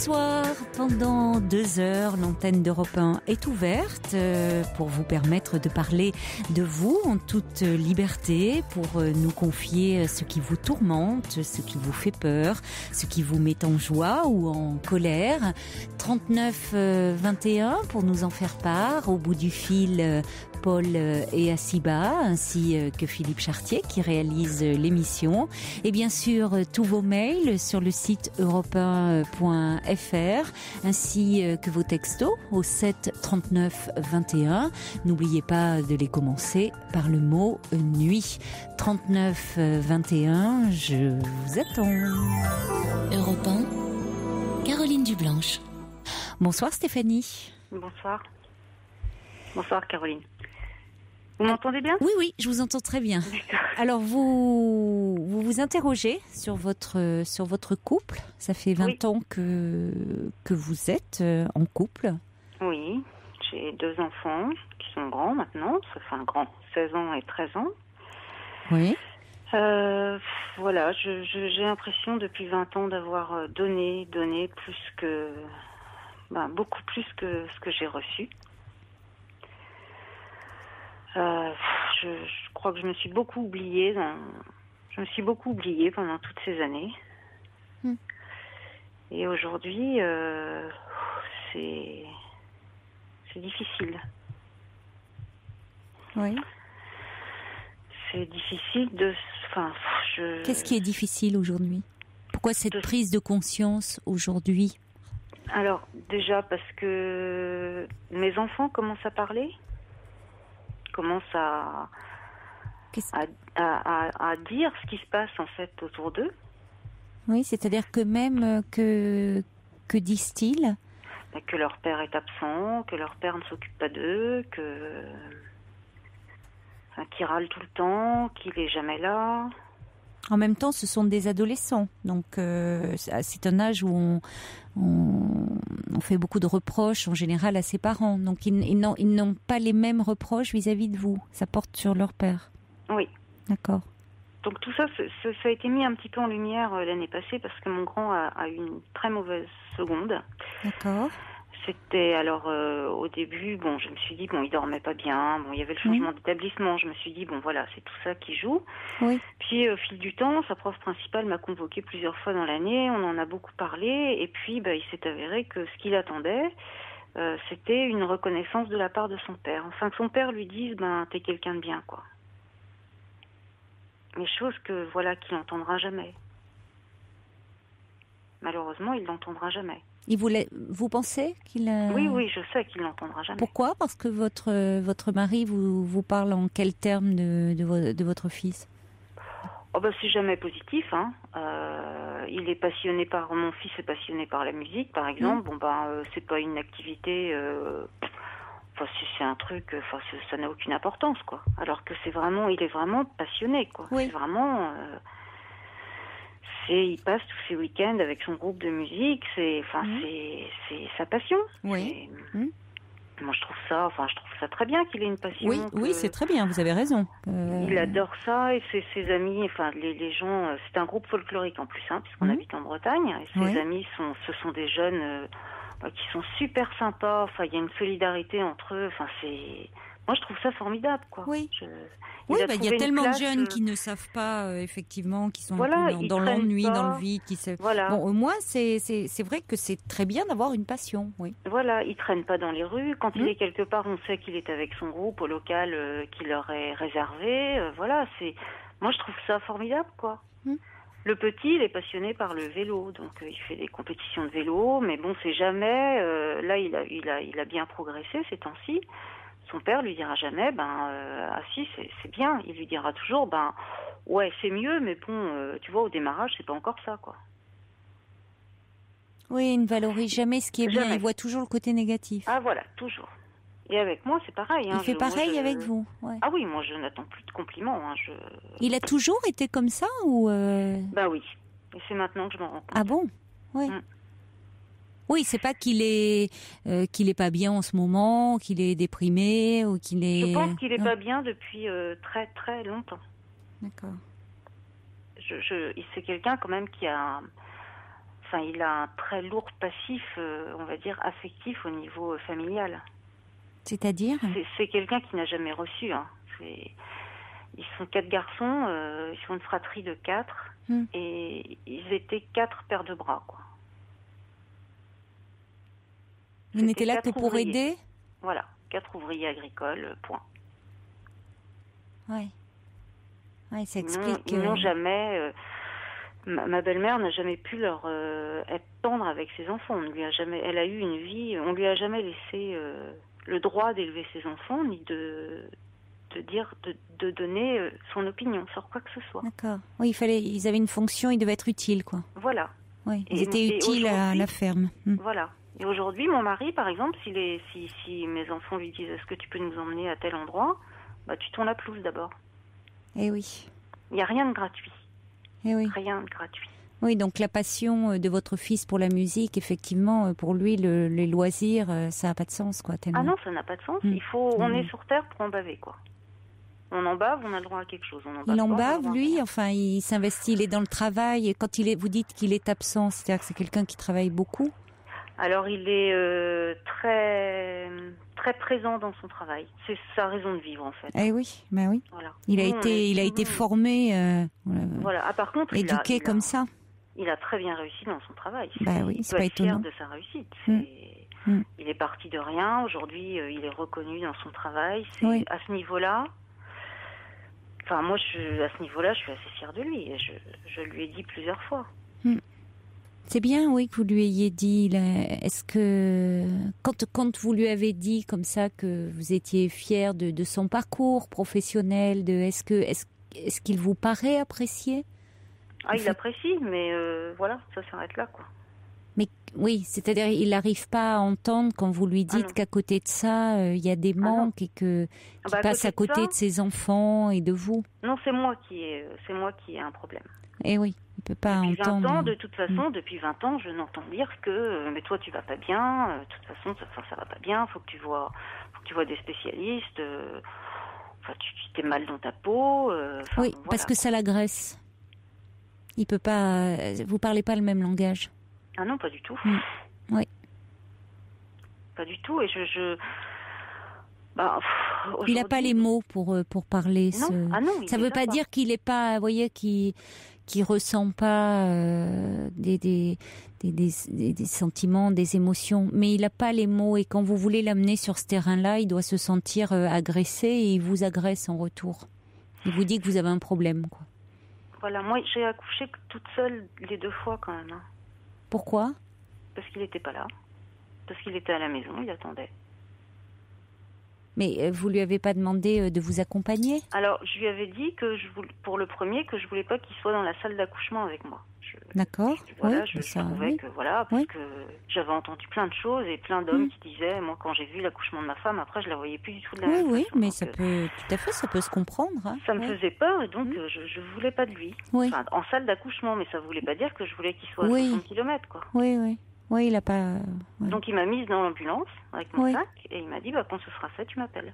soir, pendant 2 heures, l'antenne d'Europe 1 est ouverte pour vous permettre de parler de vous en toute liberté, pour nous confier ce qui vous tourmente, ce qui vous fait peur, ce qui vous met en joie ou en colère. 39 21 pour nous en faire part. Au bout du fil, Paul et Assiba, ainsi que Philippe Chartier qui réalise l'émission. Et bien sûr, tous vos mails sur le site europe1.fr, ainsi que vos textos au 7 39 21. N'oubliez pas de les commencer par le mot nuit. 39 21, je vous attends. Europe 1, Caroline Dublanche. Bonsoir Stéphanie. Bonsoir. Bonsoir Caroline. Vous m'entendez bien ? Oui, je vous entends très bien. Alors vous interrogez sur votre couple. Ça fait 20 ans que vous êtes en couple. Oui, j'ai 2 enfants qui sont grands maintenant, enfin grands, 16 ans et 13 ans. Oui. Voilà, j'ai l'impression depuis 20 ans d'avoir donné plus que, beaucoup plus que ce que j'ai reçu. Je crois que je me suis beaucoup oubliée pendant toutes ces années. Et aujourd'hui, c'est difficile. Oui. C'est difficile Qu'est-ce qui est difficile aujourd'hui ? Pourquoi cette prise de conscience aujourd'hui ? Alors, déjà parce que mes enfants commencent à parler. Commencent à dire ce qui se passe en fait autour d'eux. Oui, c'est-à-dire que même que disent-ils ? Que leur père est absent, que leur père ne s'occupe pas d'eux, qu'il râle tout le temps, qu'il est jamais là. En même temps, ce sont des adolescents, donc c'est un âge où on fait beaucoup de reproches en général à ses parents. Donc ils n'ont pas les mêmes reproches vis-à-vis de vous. Ça porte sur leur père. Oui. D'accord. Donc tout ça, ça a été mis un petit peu en lumière l'année passée parce que mon grand a eu une très mauvaise seconde. D'accord. C'était au début, je me suis dit il dormait pas bien, il y avait le changement d'établissement, je me suis dit voilà, c'est tout ça qui joue. Oui. Puis au fil du temps, sa prof principale m'a convoqué plusieurs fois dans l'année, on en a beaucoup parlé et puis il s'est avéré que ce qu'il attendait, c'était une reconnaissance de la part de son père. Enfin que son père lui dise t'es quelqu'un de bien quoi. Mais chose que qu'il n'entendra jamais. Malheureusement, il l'entendra jamais. Vous pensez qu'il Oui, je sais qu'il l'entendra jamais. Pourquoi ? Parce que votre mari vous parle en quels termes de votre fils ? C'est jamais positif. Il est passionné mon fils est passionné par la musique, par exemple. C'est pas une activité. C'est un truc. Ça n'a aucune importance, quoi. Alors que il est vraiment passionné, quoi. Oui. C'est vraiment. Il passe tous ses week-ends avec son groupe de musique. C'est sa passion. Oui. Moi, je trouve ça très bien qu'il ait une passion. Oui, c'est très bien. Vous avez raison. Il adore ça et ses amis, les gens. C'est un groupe folklorique en plus, puisqu'on habite en Bretagne. Et ses amis ce sont des jeunes qui sont super sympas. Il y a une solidarité entre eux. Moi, je trouve ça formidable, quoi. Oui. Il y a tellement de jeunes qui ne savent pas, effectivement, qui sont dans l'ennui, dans le vide. Au moins, c'est vrai que c'est très bien d'avoir une passion, oui. Voilà, il traîne pas dans les rues. Quand il est quelque part, on sait qu'il est avec son groupe au local qu'il leur est réservé. Moi, je trouve ça formidable, quoi. Le petit, il est passionné par le vélo, donc il fait des compétitions de vélo, mais c'est jamais. Là, il a bien progressé ces temps-ci. Son père lui dira jamais, si, c'est bien. Il lui dira toujours, ouais, c'est mieux, mais tu vois, au démarrage, c'est pas encore ça, quoi. Oui, il ne valorise jamais ce qui est bien. Il voit toujours le côté négatif. Ah, voilà, toujours. Et avec moi, c'est pareil. Il fait pareil avec vous. Ouais. Ah oui, moi, je n'attends plus de compliments. Il a toujours été comme ça ou oui. Et c'est maintenant que je m'en rends compte. Ah bon ? Oui. Oui, c'est pas qu'il est pas bien en ce moment, qu'il est déprimé ou qu'il est. Je pense qu'il est pas bien depuis très très longtemps. D'accord. C'est quelqu'un quand même qui a. enfin, il a un très lourd passif, on va dire, affectif au niveau familial. C'est-à-dire ? C'est quelqu'un qui n'a jamais reçu. Hein. Ils sont 4 garçons, ils sont une fratrie de 4, et ils étaient 4 paires de bras, quoi. Vous n'étiez là que pour aider ? Voilà, 4 ouvriers agricoles, point. Oui. Ouais, ça explique. Ils n'ont jamais. Ma belle-mère n'a jamais pu leur être tendre avec ses enfants. Elle a eu une vie. On lui a jamais laissé le droit d'élever ses enfants, ni de donner son opinion sur quoi que ce soit. D'accord. Oui, ils avaient une fonction, ils devaient être utiles, quoi. Voilà. Oui, ils étaient utiles à la ferme. Voilà. Et aujourd'hui, mon mari, par exemple, si mes enfants lui disent est-ce que tu peux nous emmener à tel endroit, bah tu tournes la pelouse d'abord. Eh oui. Il n'y a rien de gratuit. Eh oui. Rien de gratuit. Oui, donc la passion de votre fils pour la musique, effectivement, pour lui, les loisirs, ça n'a pas de sens, quoi. Tellement. Ah non, ça n'a pas de sens. On est sur Terre pour en baver, quoi. On en bave, on a le droit à quelque chose. Il en bave, lui, enfin, il s'investit, il est dans le travail. Et quand vous dites qu'il est absent, c'est-à-dire que c'est quelqu'un qui travaille beaucoup ? Alors, il est très, très présent dans son travail. C'est sa raison de vivre, en fait. Eh oui, ben oui. Voilà. Il a été formé, voilà. Ah, par contre, éduqué comme ça. Il a très bien réussi dans son travail. Ben oui, c'est pas étonnant. Il est fier de sa réussite. Il est parti de rien. Aujourd'hui, il est reconnu dans son travail. À ce niveau-là. Enfin, moi, à ce niveau-là, je suis assez fière de lui. Et je lui ai dit plusieurs fois. C'est bien, oui, que vous lui ayez dit. Est-ce que quand vous lui avez dit comme ça que vous étiez fière de son parcours professionnel, est-ce qu'il vous paraît apprécié ? Ah, il apprécie, mais voilà, ça s'arrête là, quoi. Mais oui, c'est-à-dire il n'arrive pas à entendre quand vous lui dites qu'à côté de ça, il y a des manques et qu'il passe à côté de ses enfants et de vous. Non, c'est moi qui ai un problème. Eh oui, il ne peut pas depuis entendre. 20 ans, de toute façon, depuis 20 ans, je n'entends dire que mais toi tu vas pas bien, de toute façon ça va pas bien, faut que tu vois des spécialistes, enfin tu t'es mal dans ta peau. Oui, voilà. Parce que ça l'agresse. Il peut pas. Vous parlez pas le même langage. Ah non, pas du tout. Oui. Pas du tout. Et il n'a pas les mots pour parler. Non. Ah non, ça ne veut pas dire qu'il n'est pas, vous voyez, qu'il ressent pas des sentiments, des émotions, mais il n'a pas les mots. Et quand vous voulez l'amener sur ce terrain-là, il doit se sentir agressé et il vous agresse en retour. Il vous dit que vous avez un problème, quoi. Voilà, moi j'ai accouché toute seule les 2 fois quand même. Pourquoi ? Parce qu'il n'était pas là. Parce qu'il était à la maison, il attendait. Mais vous lui avez pas demandé de vous accompagner ? Alors, je lui avais dit pour le premier que je voulais pas qu'il soit dans la salle d'accouchement avec moi. D'accord. Voilà, je trouvais que parce que j'avais entendu plein de choses et plein d'hommes qui disaient, moi quand j'ai vu l'accouchement de ma femme, après je la voyais plus du tout de la même façon. Oui, mais ça peut se comprendre. Hein. Ça me faisait peur et donc je voulais pas de lui. Oui. Enfin, en salle d'accouchement, mais ça voulait pas dire que je voulais qu'il soit à 60 km, quoi. Oui, il a pas. Donc il m'a mise dans l'ambulance avec mon sac et il m'a dit quand ce sera fait, tu m'appelles.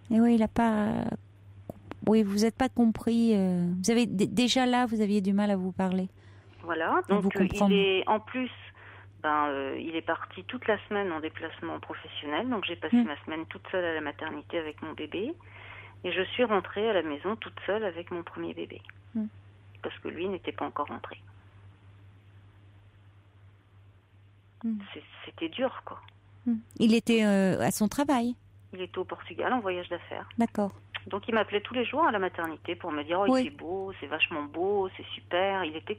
Et oui, il a pas. Oui, vous n'êtes pas compris. Vous avez déjà là, vous aviez du mal à vous parler. Voilà. Donc en plus, il est parti toute la semaine en déplacement professionnel. Donc j'ai passé ma semaine toute seule à la maternité avec mon bébé et je suis rentrée à la maison toute seule avec mon premier bébé parce que lui n'était pas encore rentré. C'était dur, quoi. Il était à son travail. Il était au Portugal en voyage d'affaires. D'accord. Donc il m'appelait tous les jours à la maternité pour me dire il fait beau, c'est vachement beau, c'est super. Il était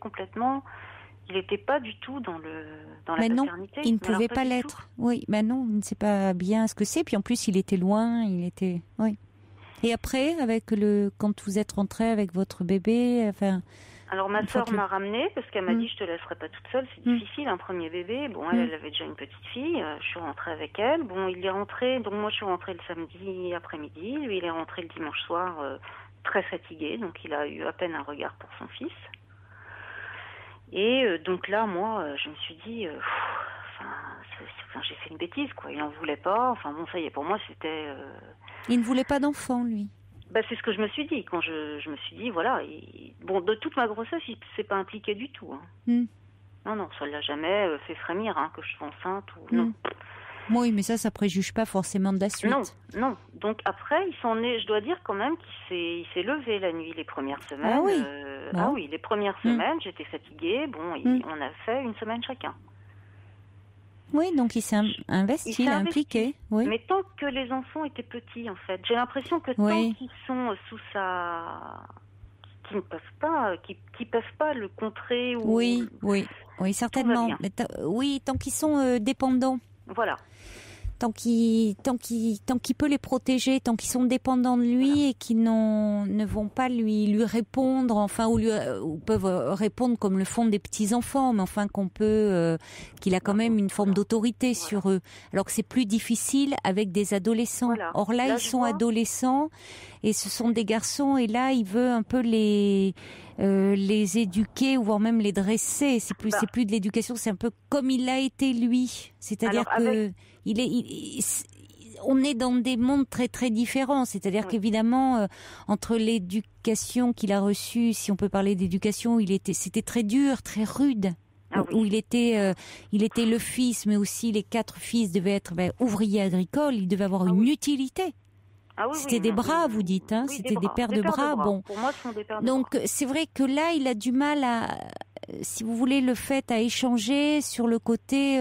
pas du tout dans la maternité. Il ne pouvait pas l'être. Oui, non, il ne sait pas bien ce que c'est. Puis en plus, il était loin. Oui. Et après, quand vous êtes rentrée avec votre bébé, enfin. Alors ma sœur m'a ramenée parce qu'elle m'a dit je te laisserai pas toute seule, c'est difficile, un premier bébé. Bon, elle avait déjà une petite fille, je suis rentrée avec elle. Bon, il est rentré, donc moi je suis rentrée le samedi après-midi, lui il est rentré le dimanche soir très fatigué, donc il a eu à peine un regard pour son fils. Et donc là, moi, je me suis dit, j'ai fait une bêtise, quoi. Il en voulait pas, enfin bon, ça y est, pour moi c'était... Il ne voulait pas d'enfant, lui. C'est ce que je me suis dit, quand je me suis dit, voilà, de toute ma grossesse, il s'est pas impliqué du tout. Hein. Non, non, ça l'a jamais fait frémir, que je sois enceinte ou non. Oui, mais ça préjuge pas forcément de la suite. Non, non. Donc après, il s'en est, je dois dire quand même qu'il s'est levé la nuit les premières semaines. Ah oui. Ah oui, les premières semaines, j'étais fatiguée. Bon, on a fait une semaine chacun. Oui, donc il s'est investi, il s'est impliqué. Oui. Mais tant que les enfants étaient petits, en fait, j'ai l'impression que tant qu'ils sont sous qui ne peuvent pas le contrer ou. Oui, certainement. Mais tant qu'ils sont dépendants. Voilà. Tant qu'il peut les protéger, tant qu'ils sont dépendants de lui et qu'ils ne vont pas lui répondre, enfin ou peuvent répondre comme le font des petits enfants, mais enfin qu'il a quand même une forme d'autorité sur eux. Alors que c'est plus difficile avec des adolescents. Voilà. Or là ils sont adolescents et ce sont des garçons et là il veut un peu les éduquer ou voire même les dresser. C'est plus de l'éducation, c'est un peu comme il l'a été lui. C'est-à-dire que on est dans des mondes très très différents. C'est-à-dire qu'évidemment entre l'éducation qu'il a reçue, si on peut parler d'éducation, c'était très dur, très rude. Où il était le fils, mais aussi les 4 fils devaient être ouvriers agricoles. Il devait avoir une utilité. C'était des bras, vous dites, hein. Oui, c'était des paires de bras. Bon, pour moi, ce sont des paires de donc bras. c'est vrai que là, il a du mal si vous voulez, le fait à échanger sur le côté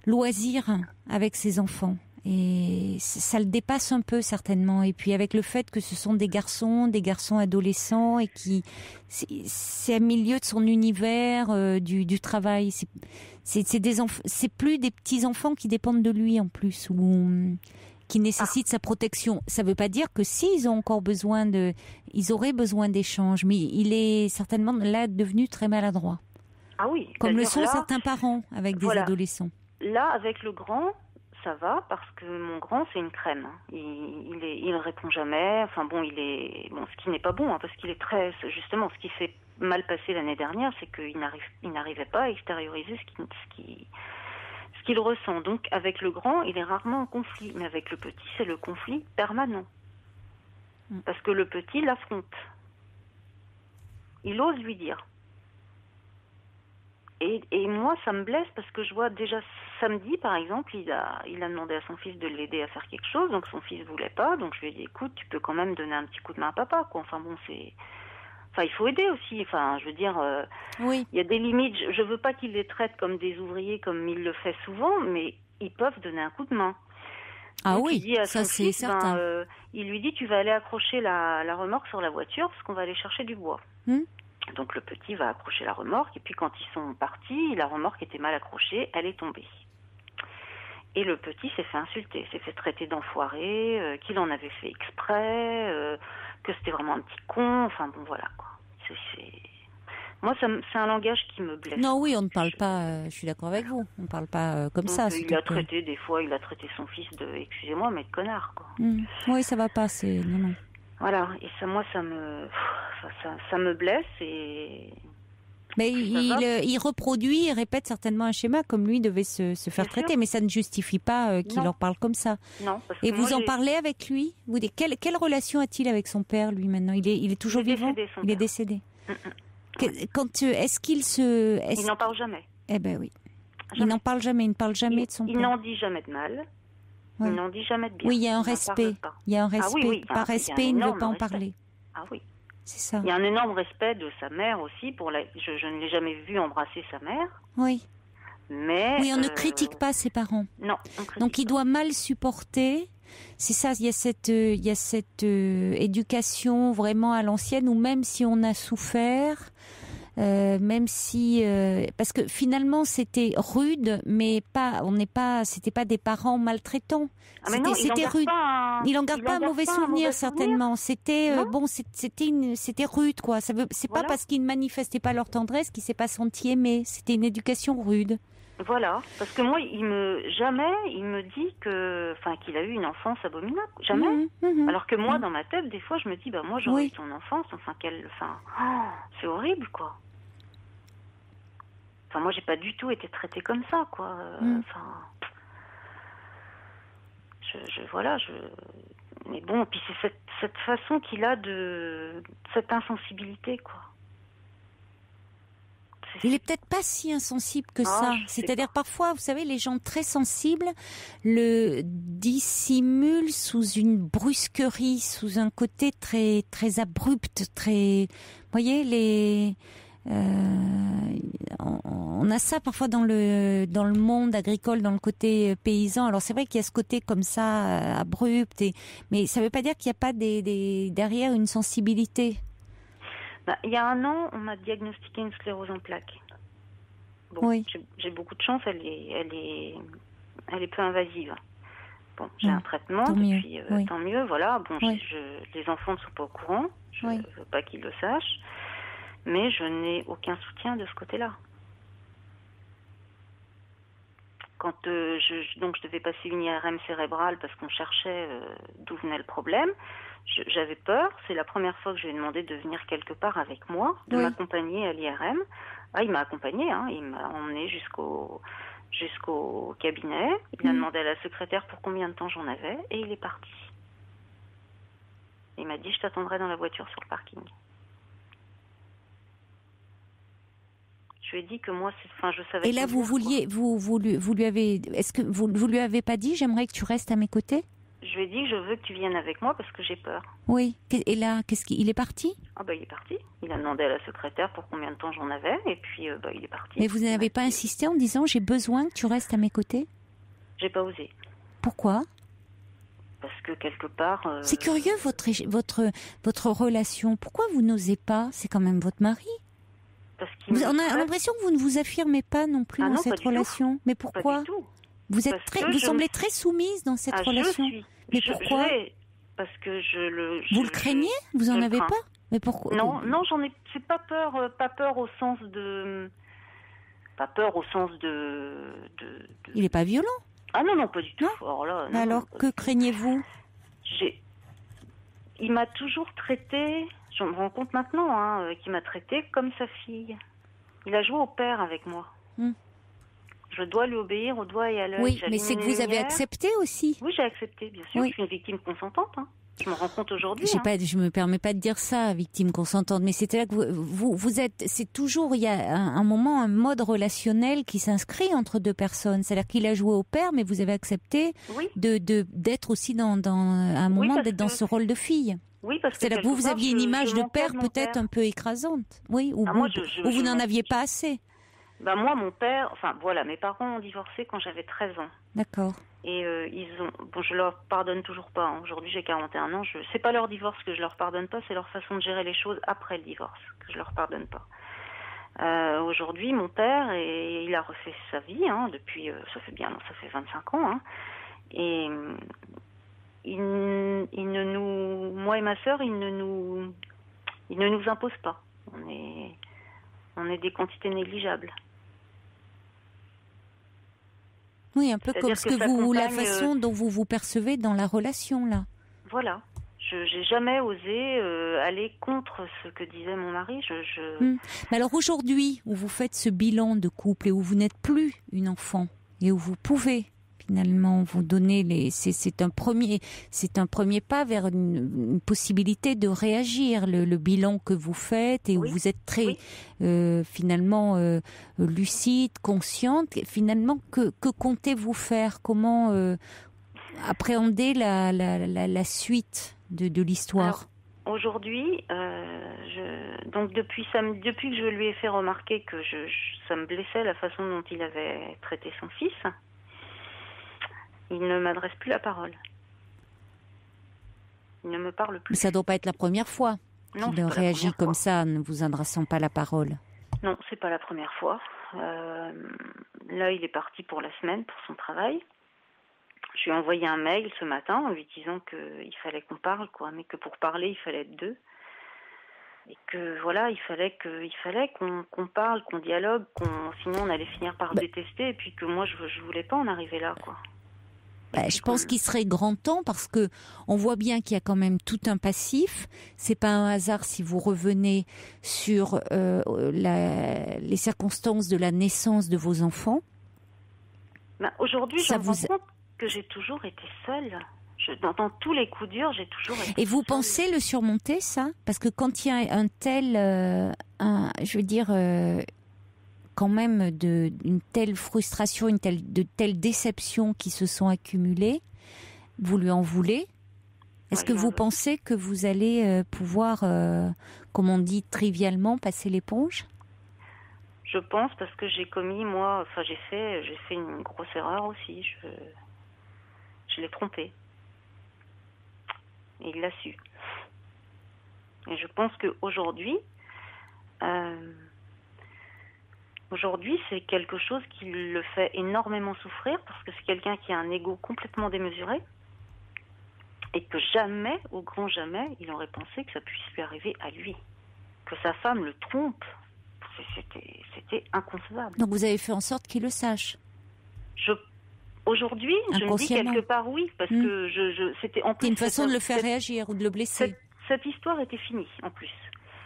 loisir avec ses enfants. Et ça le dépasse un peu certainement. Et puis avec le fait que ce sont des garçons adolescents et c'est un milieu de son univers du travail. C'est plus des petits enfants qui dépendent de lui en plus ou qui nécessitent sa protection. Ça ne veut pas dire que s'ils ont encore ils auraient besoin d'échanges, mais il est certainement là devenu très maladroit. Ah oui. Comme le sont certains parents avec des adolescents. Là, avec le grand, ça va parce que mon grand, c'est une crème. Il répond jamais. Enfin bon, ce qui n'est pas bon, parce qu'il est justement, ce qui s'est mal passé l'année dernière, c'est qu'il n'arrivait pas à extérioriser ce qu'il ressent. Donc, avec le grand, il est rarement en conflit. Mais avec le petit, c'est le conflit permanent. Parce que le petit l'affronte. Il ose lui dire. Et moi, ça me blesse parce que je vois déjà samedi, par exemple, il a demandé à son fils de l'aider à faire quelque chose. Donc, son fils voulait pas. Donc, je lui ai dit, écoute, tu peux quand même donner un petit coup de main à papa, quoi. Enfin, bon, il faut aider aussi. Enfin, je veux dire, il y a des limites. Je veux pas qu'il les traite comme des ouvriers, comme il le fait souvent, mais ils peuvent donner un coup de main. Ah donc, oui, ça c'est certain. Il lui dit, tu vas aller accrocher la remorque sur la voiture parce qu'on va aller chercher du bois. Donc le petit va accrocher la remorque et puis quand ils sont partis, la remorque était mal accrochée, elle est tombée. Et le petit s'est fait insulter, s'est fait traiter d'enfoiré, qu'il en avait fait exprès, que c'était vraiment un petit con, enfin bon voilà quoi. Moi c'est un langage qui me blesse. Non oui, on ne parle pas, je suis d'accord avec vous, on ne parle pas comme donc, ça. Il a traité son fils excusez-moi mais de connard quoi. Oui ça va pas, non. Voilà, et ça me blesse et... Mais il reproduit, il répète certainement un schéma comme lui devait se faire traiter, mais ça ne justifie pas qu'il en parle comme ça. Non, parce que et vous en parlez avec lui? Quelle relation a-t-il avec son père, lui, maintenant? Il est toujours vivant? Il est décédé. Est-ce qu'il Il n'en parle jamais. Eh ben oui. Jamais. Il n'en parle jamais, il ne parle jamais de son père. Il n'en dit jamais de mal. Ouais. Il n'en dit jamais de bien. Oui, il y a un respect. Il y a un respect. Par respect, il ne veut pas en parler. Ah oui. C'est ça. Il y a un énorme respect de sa mère aussi. Je ne l'ai jamais vu embrasser sa mère. Oui. Mais oui, on ne critique pas ses parents. Non. Donc il doit mal supporter. C'est ça, il y a cette éducation vraiment à l'ancienne où même si on a souffert, même si parce que finalement c'était rude, mais c'était pas des parents maltraitants. C'était rude. Il en garde pas un mauvais souvenir certainement. C'était c'était rude quoi. C'est pas parce qu'ils ne manifestaient pas leur tendresse qu'ils s'est pas senti aimé. C'était une éducation rude. Voilà, parce que moi, il me dit qu'il a eu une enfance abominable, jamais. Alors que moi, dans ma tête, des fois, je me dis, moi, j'aurais eu ton enfance, c'est horrible, quoi. Enfin, moi, j'ai pas du tout été traitée comme ça, quoi. Mais bon, puis c'est cette façon qu'il a cette insensibilité, quoi. Il est peut-être pas si insensible que ça. C'est-à-dire parfois, vous savez, les gens très sensibles le dissimulent sous une brusquerie, sous un côté très très abrupt, très. Vous voyez on a ça parfois dans le monde agricole, dans le côté paysan. Alors c'est vrai qu'il y a ce côté comme ça abrupt, mais ça ne veut pas dire qu'il n'y a pas derrière une sensibilité. Il y a 1 an, on m'a diagnostiqué une sclérose en plaques. Bon, oui. J'ai beaucoup de chance, elle est peu invasive. Bon, j'ai un traitement depuis, tant mieux, voilà. Bon, les enfants ne sont pas au courant, je ne veux pas qu'ils le sachent, mais je n'ai aucun soutien de ce côté-là. Quand je devais passer une IRM cérébrale parce qu'on cherchait d'où venait le problème, j'avais peur. C'est la première fois que je lui ai demandé de venir quelque part avec moi, de m'accompagner à l'IRM. Ah, il m'a accompagné, il m'a emmené jusqu'au cabinet. Il a demandé à la secrétaire pour combien de temps j'en avais et il est parti. Il m'a dit, je t'attendrai dans la voiture sur le parking. Je lui ai dit que moi, je savais. Et là, vous lui avez, est-ce que vous lui avez pas dit, j'aimerais que tu restes à mes côtés? Je lui ai dit que je veux que tu viennes avec moi parce que j'ai peur. Oui. Et là, il est parti? Ah il est parti. Il a demandé à la secrétaire pour combien de temps j'en avais et puis il est parti. Mais vous n'avez pas insisté en disant j'ai besoin que tu restes à mes côtés? J'ai pas osé. Pourquoi? Parce que quelque part. C'est curieux votre relation. Pourquoi vous n'osez pas? C'est quand même votre mari. On a l'impression que vous ne vous affirmez pas non plus dans cette relation. Mais pourquoi? Pas du tout. Vous semblez très soumise dans cette relation. Mais pourquoi? Parce que vous le craignez? Vous en avez pas? Mais pourquoi? Non, j'en ai. C'est pas peur au sens de. Pas peur au sens de. Il est pas violent? Ah non, pas du tout. Alors que craignez-vous? Il m'a toujours traité. Je me rends compte maintenant qu'il m'a traité comme sa fille. Il a joué au père avec moi. Je dois lui obéir au doigt et à l'œil. Oui, mais c'est que vous avez accepté aussi. Oui, j'ai accepté, bien sûr. Je suis une victime consentante. Je me rends compte aujourd'hui. Je me permets pas de dire ça, victime consentante, mais c'était là que vous êtes. C'est toujours, il y a un moment, un mode relationnel qui s'inscrit entre deux personnes. C'est-à-dire qu'il a joué au père, mais vous avez accepté d'être aussi dans un moment d'être dans ce rôle de fille. Oui, parce que c'est-à-dire que vous aviez une image de père peut-être un peu écraisante, oui, ou vous n'en aviez pas assez. Moi, mon père, mes parents ont divorcé quand j'avais 13 ans. D'accord. Et je leur pardonne toujours pas. Aujourd'hui, j'ai 41 ans. C'est pas leur divorce que je leur pardonne pas, c'est leur façon de gérer les choses après le divorce que je leur pardonne pas. Aujourd'hui, mon père, il a refait sa vie depuis, ça fait 25 ans. Et moi et ma sœur, il ne nous impose pas. On est des quantités négligeables. Oui, un peu comme la façon dont vous vous percevez dans la relation, là. Voilà. Je n'ai jamais osé aller contre ce que disait mon mari. Mais alors aujourd'hui, où vous faites ce bilan de couple et où vous n'êtes plus une enfant et où vous pouvez finalement vous donner c'est un premier pas vers une possibilité de réagir, le bilan que vous faites et où vous êtes très finalement lucide, consciente. Finalement, que comptez-vous faire? Comment appréhender la suite de l'histoire? Alors, aujourd'hui, donc depuis que je lui ai fait remarquer que ça me blessait la façon dont il avait traité son fils, il ne m'adresse plus la parole. Il ne me parle plus. Mais ça ne doit pas être la première fois qu'il réagit comme ça, ne vous adressant pas la parole. Non, c'est pas la première fois. Là, il est parti pour la semaine, pour son travail. Je lui ai envoyé un mail ce matin en lui disant qu'il fallait qu'on parle, mais que pour parler, il fallait être deux. Et que il fallait qu'on parle, qu'on dialogue, sinon on allait finir par se détester. Et puis que moi, je voulais pas en arriver là, Je pense qu'il serait grand temps parce que on voit bien qu'il y a quand même tout un passif. C'est pas un hasard si vous revenez sur les circonstances de la naissance de vos enfants. Aujourd'hui, je me rends compte que j'ai toujours été seule. Dans tous les coups durs, j'ai toujours été seule. Et vous pensez le surmonter, ça? Parce que quand il y a un tel, quand même d'une telle frustration, de telles déceptions qui se sont accumulées. Vous lui en voulez? Est-ce que vous pensez que vous allez pouvoir, comme on dit trivialement, passer l'éponge? Je pense, parce que j'ai fait une grosse erreur aussi. Je l'ai trompé. Et il l'a su. Et je pense qu'aujourd'hui, c'est quelque chose qui le fait énormément souffrir, parce que c'est quelqu'un qui a un ego complètement démesuré, et que jamais, au grand jamais, il aurait pensé que ça puisse lui arriver à lui. Que sa femme le trompe, c'était inconcevable. Donc vous avez fait en sorte qu'il le sache? Aujourd'hui, je me dis quelque part oui, parce que c'était en plus... C'est une façon de le faire réagir ou de le blesser. Cette histoire était finie, en plus.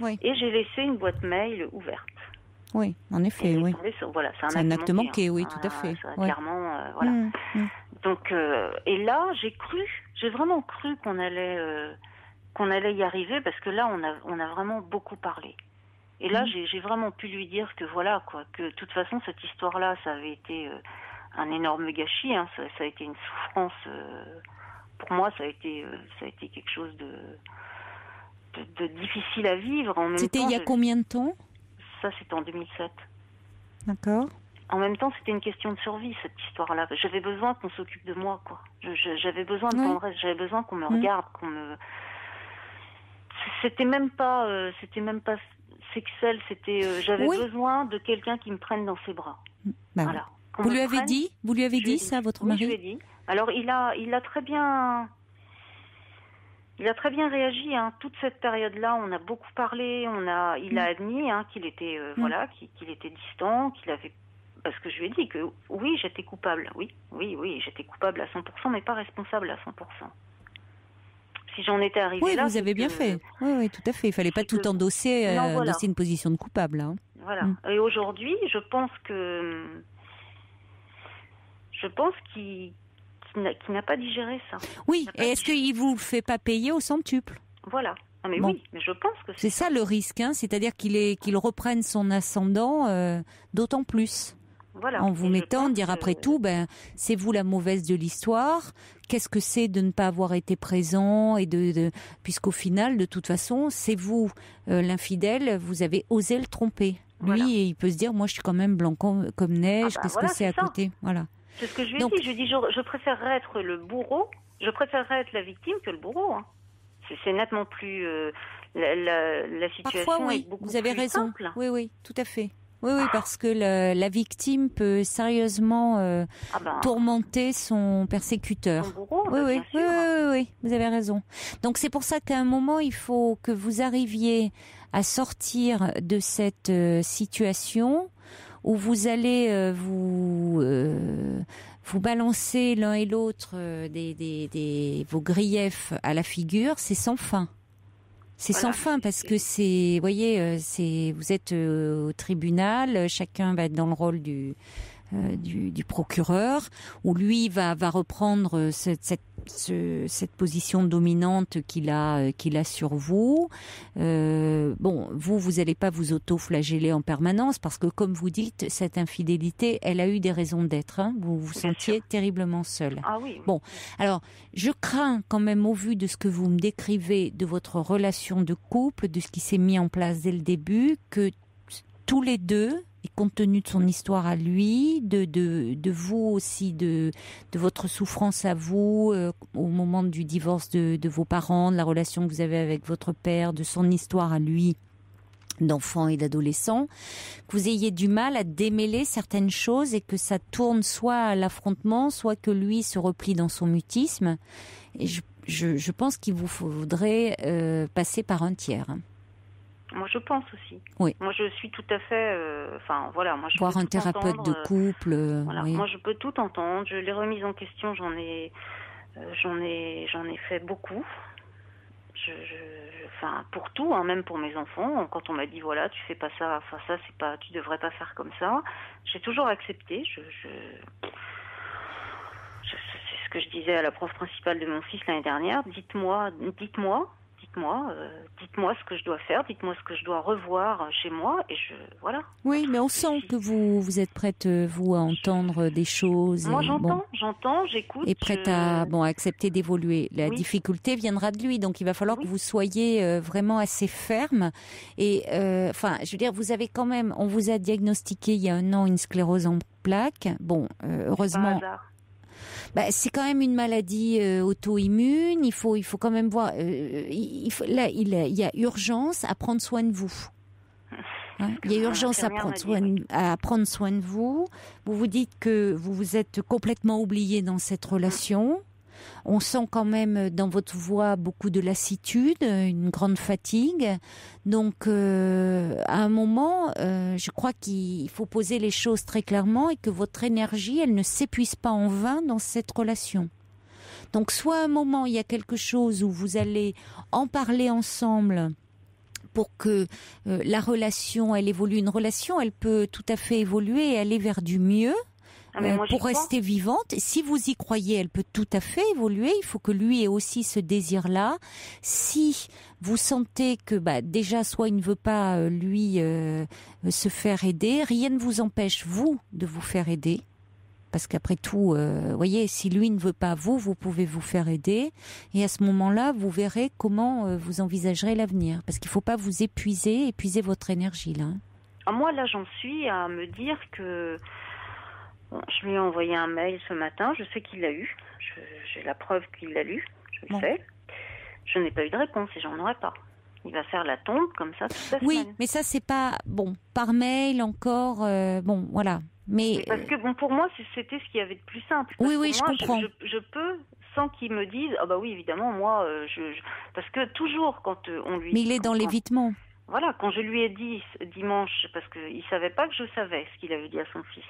Oui. Et j'ai laissé une boîte mail ouverte. Oui, en effet, oui. Voilà, c'est un acte manqué, oui, tout à fait. Clairement, voilà. Donc, et là, j'ai vraiment cru qu'on allait y arriver, parce que là, on a vraiment beaucoup parlé. Et là, j'ai vraiment pu lui dire que voilà, quoi, que de toute façon, cette histoire-là, ça avait été un énorme gâchis, hein, ça a été une souffrance. Pour moi, ça a été quelque chose de difficile à vivre. C'était il y a combien de temps? Ça, c'était en 2007. D'accord. En même temps, c'était une question de survie, cette histoire-là. J'avais besoin qu'on s'occupe de moi, quoi. J'avais besoin de tendresse, j'avais besoin qu'on me regarde, qu'on me... C'était même pas sexuel, j'avais besoin de quelqu'un qui me prenne dans ses bras. Voilà. Vous lui avez dit ça, votre mari? Oui, je lui ai dit. Alors, il a très bien réagi, hein. Toute cette période-là, on a beaucoup parlé, il a admis, hein, qu'il était qu'il était distant, qu'il avait, parce que je lui ai dit que oui, j'étais coupable. Oui, j'étais coupable à 100%, mais pas responsable à 100%. Si j'en étais arrivée là, vous avez bien fait. Oui, tout à fait. Il fallait pas tout endosser, endosser une position de coupable, hein. Voilà. Et aujourd'hui, je pense qu'il n'a pas digéré ça. Oui, et est-ce qu'il vous fait pas payer au centuple? Voilà. Ah, mais oui, mais je pense que c'est ça le risque, hein, c'est-à-dire qu'il reprenne son ascendant d'autant plus. Voilà. En vous mettant, dire après tout, c'est vous la mauvaise de l'histoire. Qu'est-ce que c'est de ne pas avoir été présent et puisqu'au final, de toute façon, c'est vous l'infidèle. Vous avez osé le tromper. Lui, il peut se dire, moi, je suis quand même blanc comme neige. Qu'est-ce que c'est à côté? Voilà. C'est ce que je lui ai dit. Je lui ai dit, je préférerais être le bourreau. Je préférerais être la victime que le bourreau. Hein. C'est nettement plus la situation. Parfois, est beaucoup vous avez plus raison. simple. Oui, tout à fait. Oui, parce que la victime peut sérieusement tourmenter son persécuteur. Son bourreau, oui, vous avez raison. Donc c'est pour ça qu'à un moment, il faut que vous arriviez à sortir de cette situation où vous allez vous balancer l'un et l'autre vos griefs à la figure. C'est sans fin. C'est sans fin parce que vous voyez, vous êtes au tribunal, chacun va être dans le rôle du procureur, où lui va reprendre cette position dominante qu'il a sur vous. Vous allez pas vous auto-flageller en permanence parce que, comme vous dites, cette infidélité, elle a eu des raisons d'être. Hein. Vous vous sentiez terriblement seul. Ah oui. Bon, alors je crains quand même, au vu de ce que vous me décrivez de votre relation de couple, de ce qui s'est mis en place dès le début, que tous les deux, et compte tenu de son histoire à lui, de vous aussi, de votre souffrance à vous au moment du divorce de vos parents, de la relation que vous avez avec votre père, de son histoire à lui, d'enfant et d'adolescent, que vous ayez du mal à démêler certaines choses et que ça tourne soit à l'affrontement, soit que lui se replie dans son mutisme. Et je pense qu'il vous faudrait passer par un tiers. Moi, je pense aussi. Oui. Moi, je suis tout à fait... moi, je voir peux un tout thérapeute entendre, de couple. Oui. Moi, je peux tout entendre. Les remises en question, j'en ai fait beaucoup. Pour tout, hein, même pour mes enfants. Quand on m'a dit, voilà, tu fais pas ça, ça, c'est pas, tu devrais pas faire comme ça. J'ai toujours accepté. C'est ce que je disais à la prof principale de mon fils l'année dernière. Dites-moi dites-moi ce que je dois faire, dites-moi ce que je dois revoir chez moi, et voilà. Oui, mais on sent que vous êtes prête, vous, à entendre des choses. Moi, j'entends, j'écoute. Et prête à accepter d'évoluer. La difficulté viendra de lui, donc il va falloir que vous soyez vraiment assez ferme. Et je veux dire, vous avez quand même, on vous a diagnostiqué il y a 1 an une sclérose en plaques. Bon, heureusement. C'est quand même une maladie auto-immune. Il faut quand même voir. Il y a urgence à prendre soin de vous. Il y a urgence à prendre soin de vous. Vous vous dites que vous vous êtes complètement oublié dans cette relation. On sent quand même dans votre voix beaucoup de lassitude, une grande fatigue. Donc, à un moment, je crois qu'il faut poser les choses très clairement et que votre énergie, elle ne s'épuise pas en vain dans cette relation. Donc, soit à un moment, il y a quelque chose où vous allez en parler ensemble pour que la relation, elle évolue. Une relation, elle peut tout à fait évoluer et aller vers du mieux. Pour rester vivante. Si vous y croyez, elle peut tout à fait évoluer. Il faut que lui ait aussi ce désir-là. Si vous sentez que déjà, soit il ne veut pas lui se faire aider, rien ne vous empêche, vous, de vous faire aider. Parce qu'après tout, voyez, si lui ne veut pas vous pouvez vous faire aider. Et à ce moment-là, vous verrez comment vous envisagerez l'avenir. Parce qu'il ne faut pas vous épuiser votre énergie, là. Moi, là, j'en suis à me dire que... Je lui ai envoyé un mail ce matin, je sais qu'il l'a eu, j'ai la preuve qu'il l'a lu, je le sais. Je n'ai pas eu de réponse et j'en aurai pas. Il va faire la tombe comme ça toute la semaine. Oui, mais ça c'est pas par mail encore, voilà. Mais parce que pour moi c'était ce qu'il y avait de plus simple. Oui, je comprends. Je peux sans qu'il me dise oui évidemment moi parce que toujours quand on lui. Mais il est dans l'évitement. Voilà, quand je lui ai dit dimanche parce qu'il savait pas que je savais ce qu'il avait dit à son fils.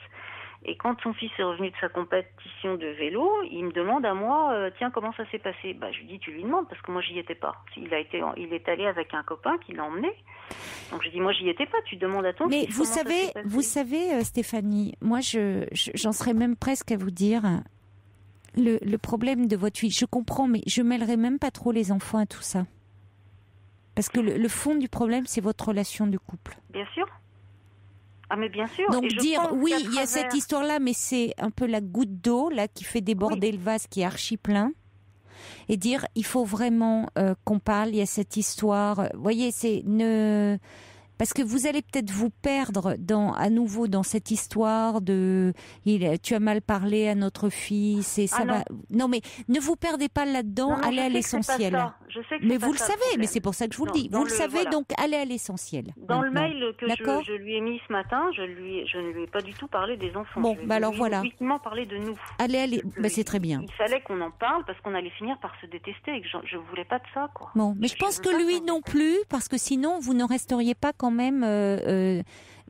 Et quand son fils est revenu de sa compétition de vélo, il me demande à moi, tiens, comment ça s'est passé ? Je lui dis, tu lui demandes, parce que moi, j'y étais pas. Il est allé avec un copain qui l'a emmené. Donc, je dis, moi, j'y étais pas, tu demandes à ton fils. Mais vous savez, Stéphanie, moi, j'en serais même presque à vous dire, le problème de votre fille, je comprends, mais je mêlerais même pas trop les enfants à tout ça. Parce que le fond du problème, c'est votre relation de couple. Bien sûr. Ah mais bien sûr. Donc dire il y a cette histoire-là, mais c'est un peu la goutte d'eau là qui fait déborder le vase qui est archi plein. Et dire il faut vraiment qu'on parle. Il y a cette histoire. Vous voyez, parce que vous allez peut-être vous perdre à nouveau dans cette histoire de tu as mal parlé à notre fils et ça va. Non mais ne vous perdez pas là-dedans, allez à l'essentiel. Mais vous le savez, mais c'est pour ça que je vous le dis. Vous le savez, donc allez à l'essentiel. Dans le mail que je lui ai mis ce matin, je ne lui ai pas du tout parlé des enfants. Bon, alors voilà. Je lui ai uniquement parlé de nous. Allez, c'est très bien. Il fallait qu'on en parle parce qu'on allait finir par se détester et que je voulais pas de ça, quoi. Bon, mais je pense que lui non plus, parce que sinon vous ne resteriez pas quand même.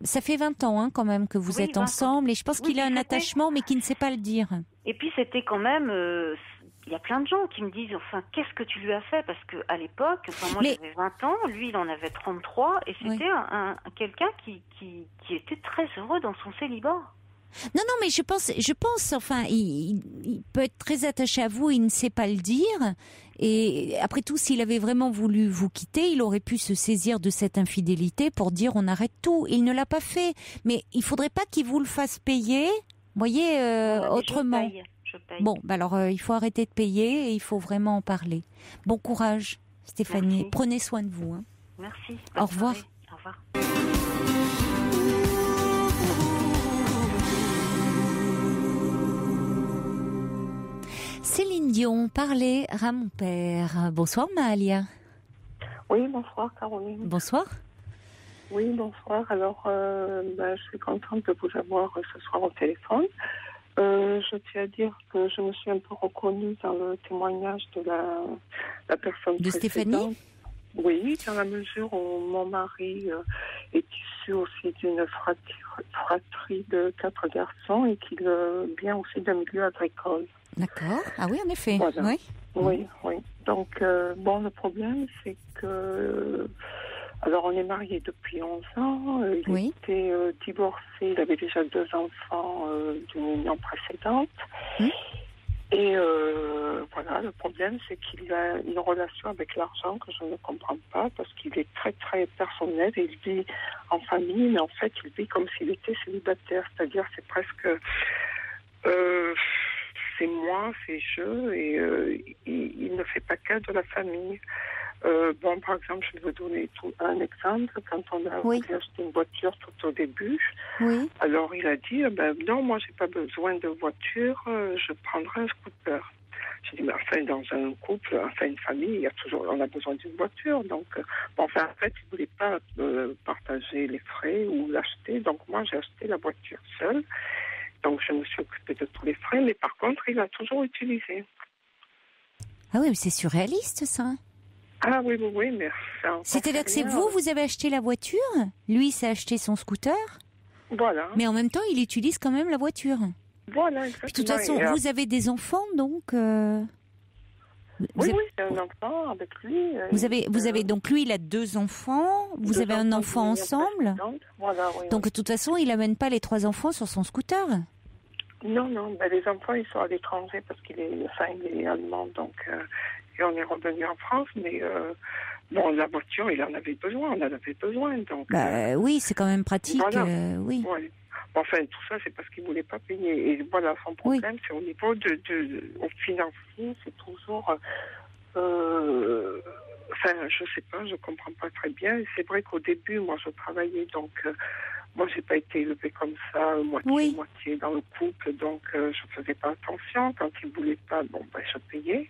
Ça fait 20 ans quand même que vous êtes ensemble et je pense qu'il a un attachement mais qu'il ne sait pas le dire. Et puis c'était quand même... Il y a plein de gens qui me disent qu'est-ce que tu lui as fait ? Parce qu'à l'époque, moi j'avais 20 ans, lui il en avait 33 et c'était quelqu'un qui était très heureux dans son célibat. Non, mais je pense, il peut être très attaché à vous, il ne sait pas le dire. Et après tout, s'il avait vraiment voulu vous quitter, il aurait pu se saisir de cette infidélité pour dire on arrête tout. Il ne l'a pas fait. Mais il faudrait pas qu'il vous le fasse payer, voyez, autrement. Je paye. Bon, alors il faut arrêter de payer et il faut vraiment en parler. Bon courage, Stéphanie. Merci. Prenez soin de vous. Merci. Au revoir. Au revoir. Céline Dion, parler à mon père. Bonsoir Mahalia. Oui, bonsoir Caroline. Bonsoir. Oui, bonsoir. Alors, je suis contente de vous avoir ce soir au téléphone. Je tiens à dire que je me suis un peu reconnue dans le témoignage de la personne de précédente. Stéphanie. Oui, dans la mesure où mon mari est issu aussi d'une fratrie de 4 garçons et qu'il vient aussi d'un milieu agricole. D'accord. Ah oui, en effet. Voilà. Oui. Oui. Donc, le problème, c'est que... Alors, on est mariés depuis 11 ans. Il était divorcé. Il avait déjà 2 enfants d'une union précédente. Et voilà, le problème, c'est qu'il a une relation avec l'argent que je ne comprends pas parce qu'il est très, très personnel et il vit en famille, mais en fait, il vit comme s'il était célibataire. C'est-à-dire, c'est presque... c'est moi, c'est je, et il ne fait pas cas de la famille. Bon, par exemple, je vais vous donner un exemple. Quand on a voulu acheter une voiture tout au début, alors il a dit, non, moi, j'ai pas besoin de voiture, je prendrai un scooter. J'ai dit, mais enfin, dans un couple, enfin, une famille, on a besoin d'une voiture. Donc, en fait, il voulait pas partager les frais ou l'acheter. Donc, moi, j'ai acheté la voiture seule. Donc, je me suis occupée de tous les frais, mais par contre, il a toujours utilisé. Ah oui, mais c'est surréaliste, ça. Ah oui, mais... C'est-à-dire que c'est vous avez acheté la voiture, lui s'est acheté son scooter, voilà. Mais en même temps, il utilise quand même la voiture. Voilà, exactement. Puis, de toute façon, vous avez des enfants, donc... Oui, j'ai un enfant avec lui. Vous avez donc lui, il a 2 enfants. Vous avez un enfant ensemble. Voilà, oui. Donc de toute façon, il amène pas les 3 enfants sur son scooter. Non, les enfants, ils sont à l'étranger parce qu'il est allemand, donc et on est revenu en France, mais bon, la voiture, on en avait besoin, donc. Oui, c'est quand même pratique. Voilà. Oui. Ouais. Enfin, tout ça, c'est parce qu'il voulait pas payer. Et voilà, son problème, c'est au niveau au financier, c'est toujours... enfin, je sais pas, je comprends pas très bien. Et c'est vrai qu'au début, moi, je travaillais, donc... moi, j'ai pas été élevée comme ça, moitié dans le couple, donc je faisais pas attention. Quand il voulait pas, je payais.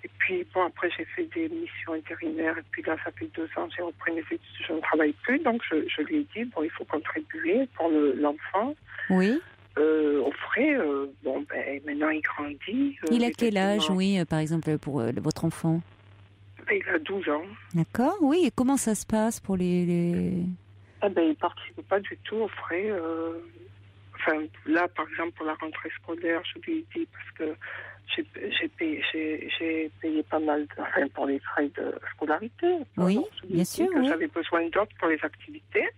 Et puis, après, j'ai fait des missions intérimaires. Et puis là, ça fait 2 ans, j'ai repris mes études. Je ne travaille plus. Donc, je lui ai dit, il faut contribuer pour l'enfant. Oui. Aux frais. Maintenant, il grandit. Il a quel âge, par exemple, pour votre enfant? Il a 12 ans. D'accord, oui. Et comment ça se passe pour les... il ne participe pas du tout aux frais. Enfin, là, par exemple, pour la rentrée scolaire, je lui ai dit, parce que j'ai payé pas mal pour les frais de scolarité. Oui, donc, bien sûr. Que j'avais besoin d'autres pour les activités.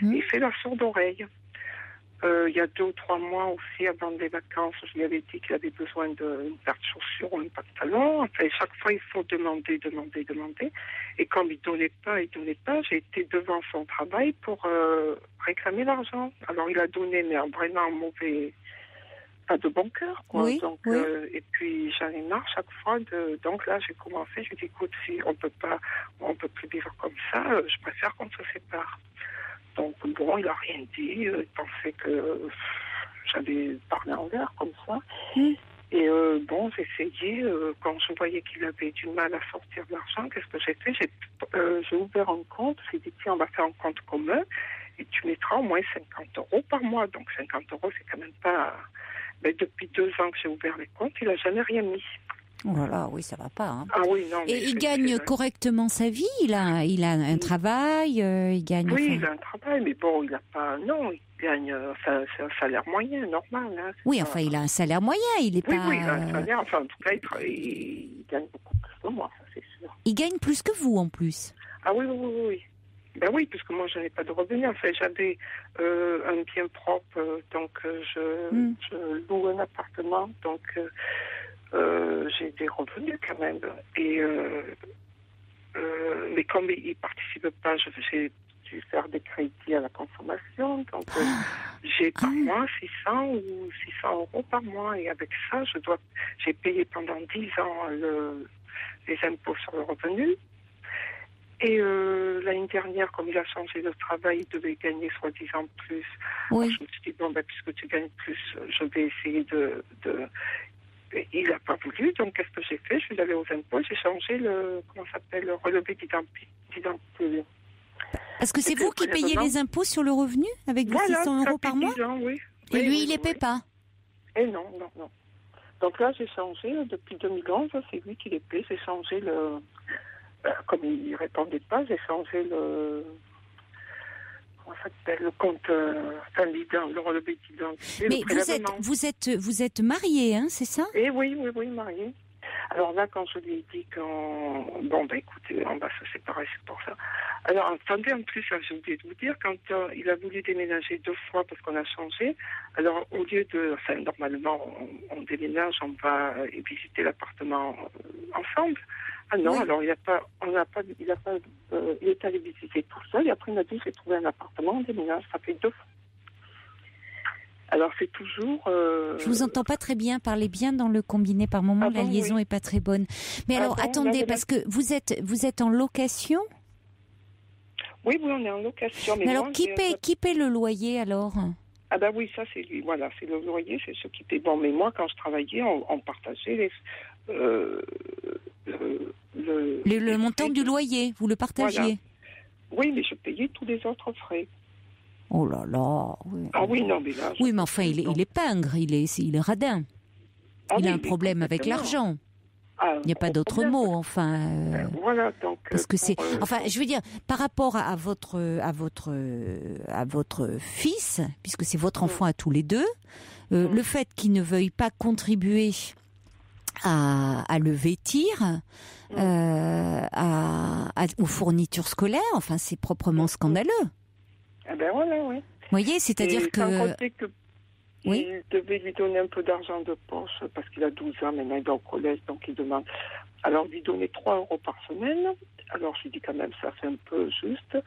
Il fait la sourde oreille. Il y a 2 ou 3 mois aussi, avant les vacances, je lui avais dit qu'il avait besoin d'une paire de chaussures ou un pantalon. Enfin, chaque fois, il faut demander. Et comme il donnait pas, j'ai été devant son travail pour réclamer l'argent. Alors, il a donné, mais en vraiment mauvais... pas de bon cœur, quoi. Oui, donc, et puis, j'en ai marre chaque fois. Donc là, j'ai commencé, j'ai dit, écoute, si on peut plus vivre comme ça, je préfère qu'on se sépare. Donc, bon, il n'a rien dit. Il pensait que j'avais parlé en l'air comme ça. Et j'essayais, quand je voyais qu'il avait du mal à sortir de l'argent, qu'est-ce que j'ai fait? J'ai ouvert un compte. J'ai dit, tiens, on va faire un compte commun et tu mettras au moins 50 € par mois. Donc, 50 €, c'est quand même pas... Mais depuis 2 ans que j'ai ouvert les comptes, il n'a jamais rien mis. Oh là là, oui, ça va pas. Hein. Ah oui, non. Et il gagne correctement sa vie. Il a un travail. Il gagne. Oui, il a un travail, mais bon, il n'a pas. Non, il gagne. C'est un salaire moyen, normal. Hein, oui, enfin, il a un salaire moyen. Il est pas. Oui, il a un salaire. Enfin, en tout cas, il gagne beaucoup plus que moi, ça c'est sûr. Il gagne plus que vous, en plus. Ah oui. Ben oui, parce que moi, je n'ai pas de revenus. En fait, j'avais un bien propre, donc je loue un appartement, donc j'ai des revenus quand même. Et mais comme il ne participe pas, j'ai dû faire des crédits à la consommation, donc j'ai par mois 600 ou 600 € par mois. Et avec ça, j'ai payé pendant 10 ans les impôts sur le revenu. Et l'année dernière, comme il a changé de travail, il devait gagner soi-disant plus. Oui. Alors, je me suis dit, puisque tu gagnes plus, je vais essayer de... Il n'a pas voulu, donc qu'est-ce que j'ai fait? Je suis allée aux impôts, j'ai changé le relevé d'identité. Parce que c'est vous qui payez les impôts sur le revenu avec vos 600 € par mois? Oui. Et lui, il les paie pas? Et non. Donc là, j'ai changé, depuis 2011, c'est lui qui les paie, j'ai changé comme il ne répondait pas, j'ai changé le compte, le relevé d'identité. Mais vous êtes marié, hein, c'est ça? Eh oui, marié. Alors là, quand je lui ai dit écoutez, on va se séparer, c'est pour ça. Alors, attendez, en plus, j'ai oublié de vous dire, quand il a voulu déménager 2 fois parce qu'on a changé, alors au lieu de... Enfin, normalement, on déménage, on va visiter l'appartement ensemble. Ah non, alors il est allé visiter tout seul, et après il m'a dit, j'ai trouvé un appartement, on déménage, ça fait 2 fois. Alors c'est toujours... Je vous entends pas très bien, parlez bien dans le combiné par moment, la liaison est pas très bonne. Mais alors, attendez, parce que vous êtes en location ? Oui, on est en location. Mais alors, moi, qui paie le loyer alors ? Ah ben oui, ça c'est lui, voilà, c'est le loyer, c'est ce qui paie. Bon, mais moi quand je travaillais, on partageait le montant du loyer, vous le partagiez ? Voilà. Oui, mais je payais tous les autres frais. Oh là là. Oui. Ah oui, non, mais là... Oui, mais enfin, il est pingre, il est radin. Il a un problème avec l'argent. Il n'y a pas d'autre mot, enfin. Voilà, donc. Parce que c'est. Enfin, je veux dire, par rapport à votre fils, puisque c'est votre enfant à tous les deux, le fait qu'il ne veuille pas contribuer à le vêtir, aux fournitures scolaires, enfin, c'est proprement scandaleux. Ah ben voilà, oui. Vous voyez, c'est-à-dire que... Sans compter que il devait lui donner un peu d'argent de poche, parce qu'il a 12 ans, maintenant il est au collège, donc il demande... Alors, lui donner 3 euros par semaine. Alors, je lui dis quand même, ça fait un peu juste.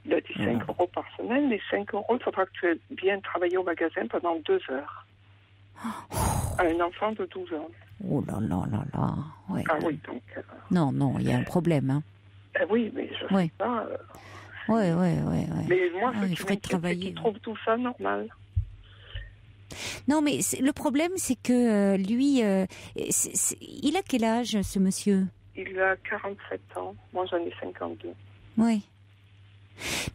Il a dit 5 euros par semaine, mais 5 euros, il faudra que tu aies bien travaillé au magasin pendant 2 heures. À un enfant de 12 ans. Oh là là là là. Ouais. Ah oui, donc... Non, il y a un problème, hein. Oui, mais je sais pas... Oui. Mais moi, il faudrait travailler. C'est qu'il trouve tout ça normal. Non, mais le problème, c'est que lui, il a quel âge, ce monsieur ? Il a 47 ans. Moi, j'en ai 52. Oui.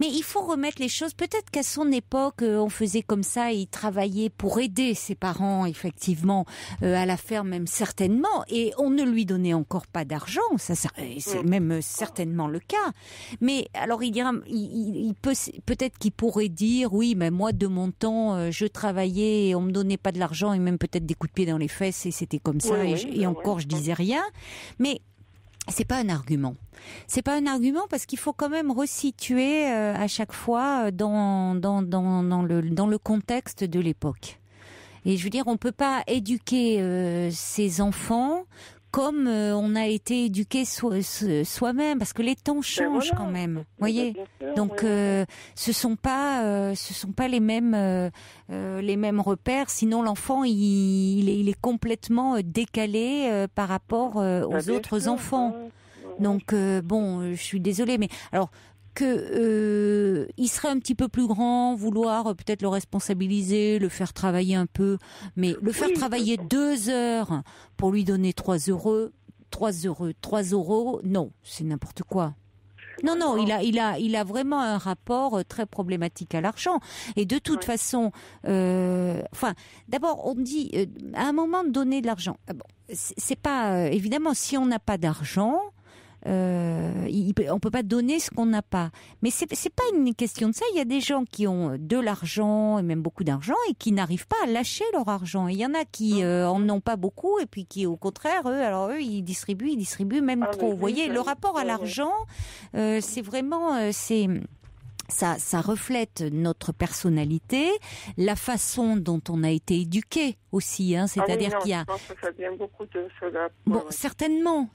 Mais il faut remettre les choses. Peut-être qu'à son époque, on faisait comme ça, et il travaillait pour aider ses parents, effectivement, à la ferme, même certainement. Et on ne lui donnait encore pas d'argent. Ça, c'est même certainement le cas. Mais alors, il dira, peut-être qu'il pourrait dire, oui, mais moi, de mon temps, je travaillais et on me donnait pas de l'argent et même peut-être des coups de pied dans les fesses et c'était comme ça. Et encore, je disais rien. Mais c'est pas un argument. C'est pas un argument parce qu'il faut quand même resituer à chaque fois dans le contexte de l'époque. Et je veux dire, on peut pas éduquer ses enfants comme on a été éduqué soi-même, parce que les temps changent quand même. Vous voyez, donc ce sont pas les mêmes repères. Sinon, l'enfant il est complètement décalé par rapport aux autres enfants. Donc bon, je suis désolée, mais alors que il serait un petit peu plus grand, vouloir peut-être le responsabiliser, le faire travailler un peu, mais le faire travailler 2 heures pour lui donner 3 euros, non, c'est n'importe quoi. Non, il a vraiment un rapport très problématique à l'argent. Et de toute façon, d'abord, on dit, à un moment, donner de l'argent. Bon, c'est pas, évidemment, si on n'a pas d'argent, on peut pas donner ce qu'on n'a pas. Mais c'est pas une question de ça. Il y a des gens qui ont de l'argent et même beaucoup d'argent et qui n'arrivent pas à lâcher leur argent. Il y en a qui en ont pas beaucoup et puis qui au contraire eux ils distribuent même trop. Vous voyez, le rapport à l'argent, c'est vraiment ça reflète notre personnalité, la façon dont on a été éduqué aussi, hein, c'est-à-dire qu'il y a... Je pense que ça vient beaucoup de cela. Bon, certainement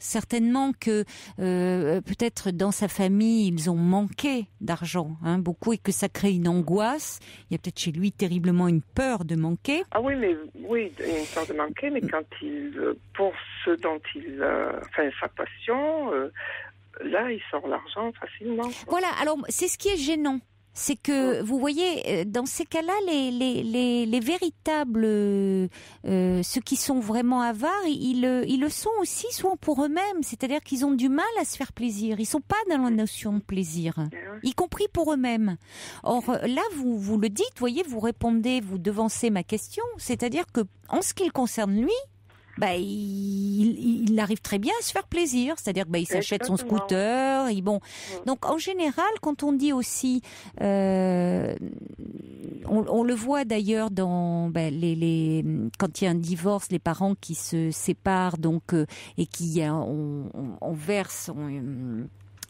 que peut-être dans sa famille, ils ont manqué d'argent, hein, beaucoup, et que ça crée une angoisse. Il y a peut-être chez lui terriblement une peur de manquer. Ah oui, une peur de manquer, mais quand pour ce dont sa passion... là, il sort l'argent facilement. Voilà, alors c'est ce qui est gênant. C'est que, vous voyez, dans ces cas-là, les véritables, ceux qui sont vraiment avares, ils le sont aussi souvent pour eux-mêmes. C'est-à-dire qu'ils ont du mal à se faire plaisir. Ils sont pas dans la notion de plaisir, y compris pour eux-mêmes. Or, là, vous le dites, voyez, vous répondez, vous devancez ma question. C'est-à-dire que, en ce qui le concerne lui, il arrive très bien à se faire plaisir, c'est-à-dire que il s'achète son scooter, Donc en général, quand on dit aussi, on le voit d'ailleurs dans quand il y a un divorce, les parents qui se séparent, donc et qui on verse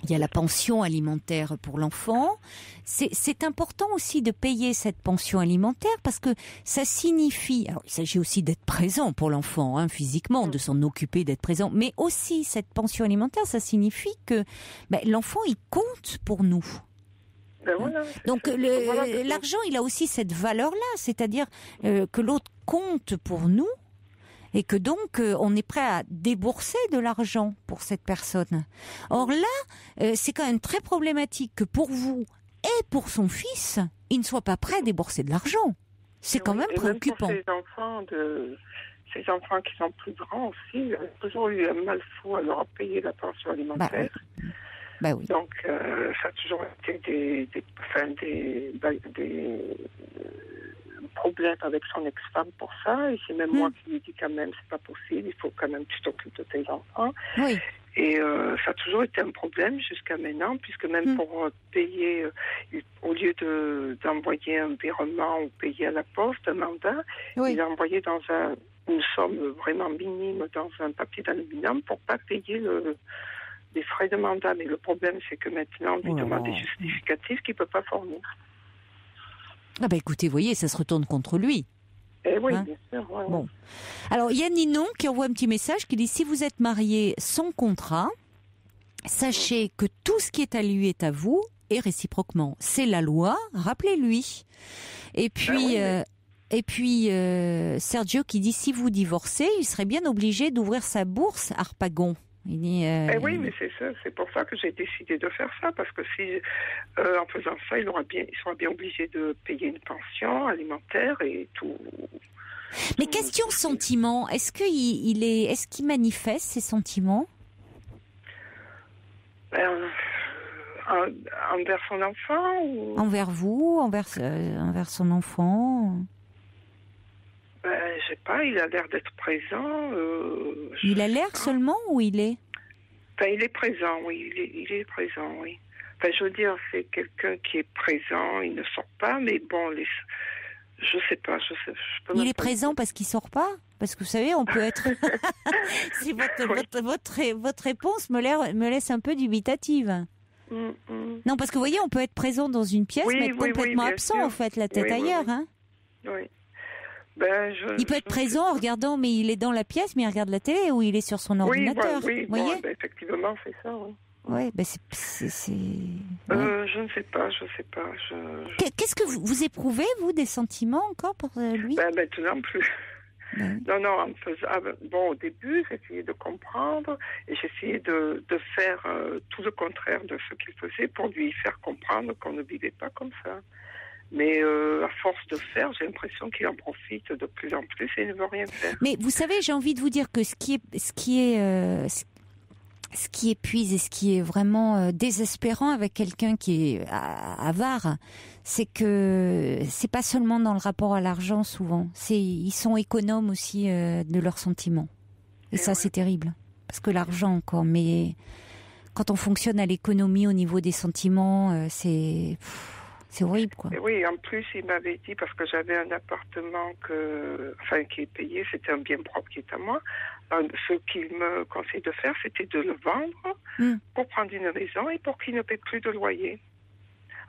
Il y a la pension alimentaire pour l'enfant. C'est important aussi de payer cette pension alimentaire parce que ça signifie... Alors, il s'agit aussi d'être présent pour l'enfant, physiquement, de s'en occuper, d'être présent. Mais aussi, cette pension alimentaire, ça signifie que l'enfant, il compte pour nous. Voilà, donc l'argent, il a aussi cette valeur-là, c'est-à-dire que l'autre compte pour nous et que donc on est prêt à débourser de l'argent pour cette personne. Or là, c'est quand même très problématique que pour vous et pour son fils, il ne soit pas prêt à débourser de l'argent. C'est quand même préoccupant. Même pour ces enfants qui sont plus grands aussi, il y a toujours eu un mal fou à leur payer la pension alimentaire. Oui. Donc, ça a toujours été des problèmes avec son ex-femme pour ça. Et c'est même moi qui lui dis quand même, c'est pas possible, il faut quand même que tu t'occupes de tes enfants. Oui. Et ça a toujours été un problème jusqu'à maintenant, puisque même pour payer, au lieu d'envoyer un virement ou payer à la poste, un mandat, il a envoyé dans une somme vraiment minime dans un papier d'aluminium pour pas payer des frais de mandat. Mais le problème, c'est que maintenant, on lui demande des justificatifs qu'il ne peut pas fournir. Ah écoutez, vous voyez, ça se retourne contre lui. Oui, bien sûr. Ouais, bon. Alors, il y a Ninon qui envoie un petit message qui dit « Si vous êtes marié sans contrat, sachez que tout ce qui est à lui est à vous et réciproquement. C'est la loi, rappelez-lui. » Et puis, Sergio qui dit « Si vous divorcez, il serait bien obligé d'ouvrir sa bourse Harpagon. » Il dit, oui, mais c'est ça. C'est pour ça que j'ai décidé de faire ça, parce que si, en faisant ça, il sera bien obligé de payer une pension alimentaire et tout. Mais question sentiment, est-ce qu'il manifeste ses sentiments envers son enfant ou... Envers vous, envers son enfant? Je sais pas, il a l'air d'être présent. Il a l'air seulement ou il est? Il est présent, oui. Il est présent, oui. Je veux dire, c'est quelqu'un qui est présent, il ne sort pas, mais bon, je sais pas. Il est présent parce qu'il sort pas? Parce que vous savez, on peut être... Si votre réponse me laisse un peu dubitative. Non, parce que vous voyez, on peut être présent dans une pièce, mais être complètement absent, sûr. En fait, la tête ailleurs. Oui. Il peut être présent en regardant, mais il est dans la pièce, mais il regarde la télé ou il est sur son ordinateur. Oui, voyez effectivement, c'est ça. Oui, je ne sais pas. Qu'est-ce que vous éprouvez, vous, des sentiments encore pour lui? Maintenant plus. Non, au début, j'essayais de comprendre et j'essayais de faire tout le contraire de ce qu'il faisait pour lui faire comprendre qu'on ne vivait pas comme ça. Mais à force de faire, j'ai l'impression qu'il en profite de plus en plus et il ne veut rien faire. Mais vous savez, j'ai envie de vous dire que ce qui épuise et ce qui est vraiment désespérant avec quelqu'un qui est avare, c'est que c'est pas seulement dans le rapport à l'argent souvent. Ils sont économes aussi de leurs sentiments. Et ça, c'est terrible. Parce que l'argent encore, mais quand on fonctionne à l'économie au niveau des sentiments, c'est horrible, quoi. Et oui, en plus, il m'avait dit, parce que j'avais un appartement qui est payé, c'était un bien propre qui est à moi. Ce qu'il me conseille de faire, c'était de le vendre pour prendre une maison et pour qu'il ne paie plus de loyer.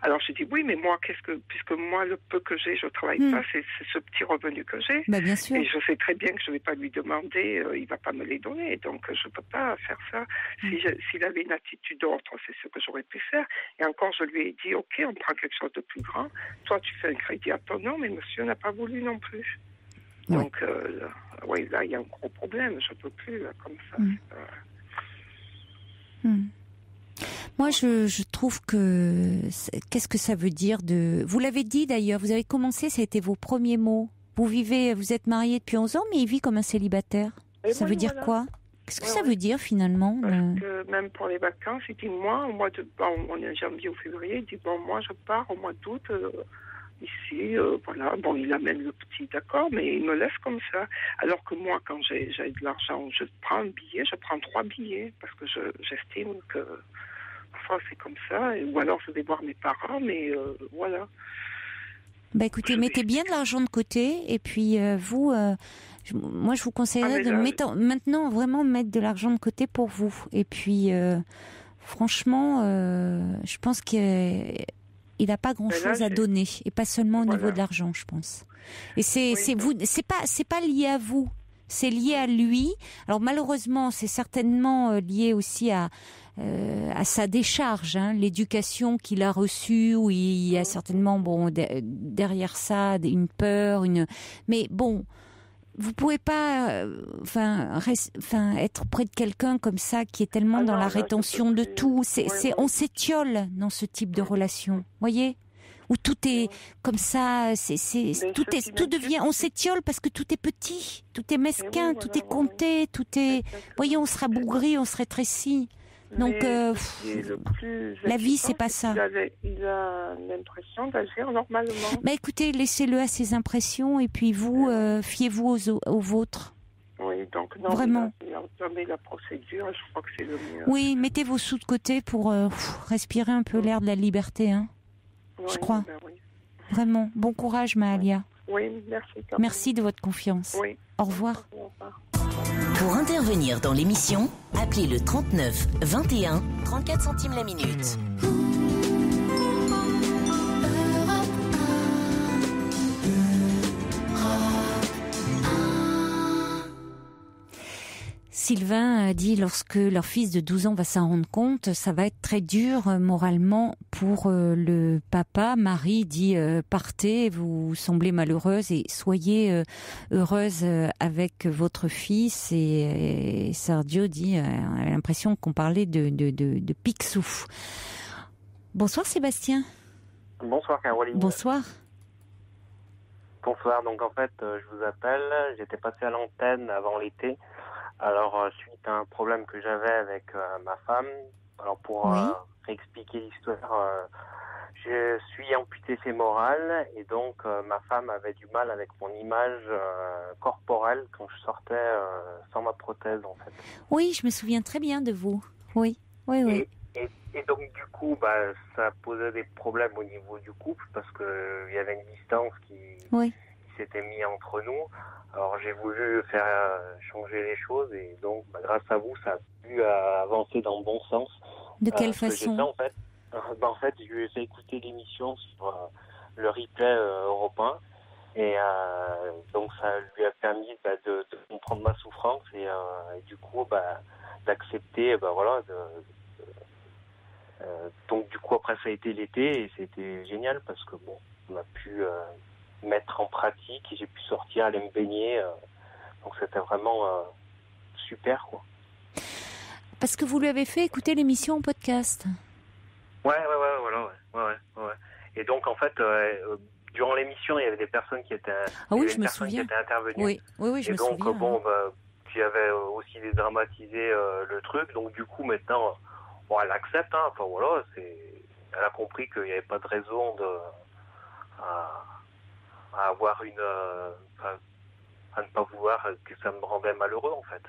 Alors j'ai dit oui, mais moi, puisque moi, le peu que j'ai, je ne travaille pas, c'est ce petit revenu que j'ai. Bien sûr. Et je sais très bien que je ne vais pas lui demander, il ne va pas me les donner, donc je ne peux pas faire ça. S'il avait une attitude autre, c'est ce que j'aurais pu faire. Et encore, je lui ai dit, ok, on prend quelque chose de plus grand. Toi, tu fais un crédit à ton nom, mais monsieur n'a pas voulu non plus. Ouais. Donc, là, il y a un gros problème. Je ne peux plus, comme ça. Moi, je trouve que... Qu'est-ce que ça veut dire de... Vous l'avez dit d'ailleurs, vous avez commencé, ça a été vos premiers mots. Vous êtes marié depuis 11 ans, mais il vit comme un célibataire. Ça veut dire quoi? Qu'est-ce que ça veut dire finalement? Parce que même pour les vacances, il dit moi, au mois de... on est en janvier ou février, il dit moi je pars au mois d'août... ici, voilà, il amène le petit, d'accord, mais il me laisse comme ça. Alors que moi, quand j'ai de l'argent, je prends un billet, je prends 3 billets, parce que j'estime que parfois c'est comme ça, ou alors je vais voir mes parents, mais voilà. Écoutez, mettez bien de l'argent de côté, et puis moi je vous conseillerais maintenant vraiment mettre de l'argent de côté pour vous. Et puis Franchement, je pense qu'il n'a pas grand-chose à donner, et pas seulement au niveau de l'argent, je pense. Et c'est pas lié à vous, c'est lié à lui. Alors malheureusement, c'est certainement lié aussi à sa décharge, l'éducation qu'il a reçue, où il y a certainement derrière ça une peur, mais bon. Vous pouvez pas, être près de quelqu'un comme ça qui est tellement dans la rétention de tout. On s'étiole dans ce type de relation, voyez, où tout est comme ça. Tout devient. On s'étiole parce que tout est petit, tout est mesquin, tout est compté, tout est. Voyez, on se rabougrit, on se rétrécit. Donc, la vie, c'est pas ça. Il a l'impression d'agir normalement. Mais écoutez, laissez-le à ses impressions et puis vous, fiez-vous aux vôtres. Oui, donc non, vraiment. Il a entamé la procédure, je crois que c'est le mieux. Oui, mettez vos sous de côté pour respirer un peu l'air de la liberté, je crois. Oui. Vraiment. Bon courage, Mahalia. Oui, merci. Merci de votre confiance. Oui. Au revoir. Au revoir. Pour intervenir dans l'émission, appelez le 39 21 34 centimes la minute. Sylvain a dit, lorsque leur fils de 12 ans va s'en rendre compte, ça va être très dur moralement pour le papa. Marie dit, partez, vous semblez malheureuse et soyez heureuse avec votre fils. Et Sergio dit, on a l'impression qu'on parlait de Picsou. Bonsoir Sébastien. Bonsoir Caroline. Bonsoir. Bonsoir, donc en fait je vous appelle, j'étais passé à l'antenne avant l'été. Alors, suite à un problème que j'avais avec ma femme, alors pour réexpliquer l'histoire, je suis amputé fémoral et donc ma femme avait du mal avec mon image corporelle quand je sortais sans ma prothèse en fait. Oui, je me souviens très bien de vous. Oui. Et donc du coup, ça posait des problèmes au niveau du couple parce que il y avait une distance qui s'était mise entre nous. Alors j'ai voulu faire changer les choses et donc grâce à vous ça a pu avancer dans le bon sens. De quelle façon? En fait je lui ai fait écouter l'émission sur le replay européen et donc ça lui a permis de comprendre ma souffrance et du coup d'accepter donc du coup après ça a été l'été et c'était génial parce que on a pu mettre en pratique et j'ai pu sortir, aller me baigner. Donc c'était vraiment super quoi. Parce que vous lui avez fait écouter l'émission en podcast. Ouais. Et donc en fait, durant l'émission, il y avait des personnes qui étaient, je me souviens. Qui étaient intervenues. Oui, je me souviens. Et donc qui avait aussi dédramatisé le truc. Donc du coup maintenant, elle accepte. Elle a compris qu'il n'y avait pas de raison à avoir à ne pas vouloir que ça me rendait malheureux en fait.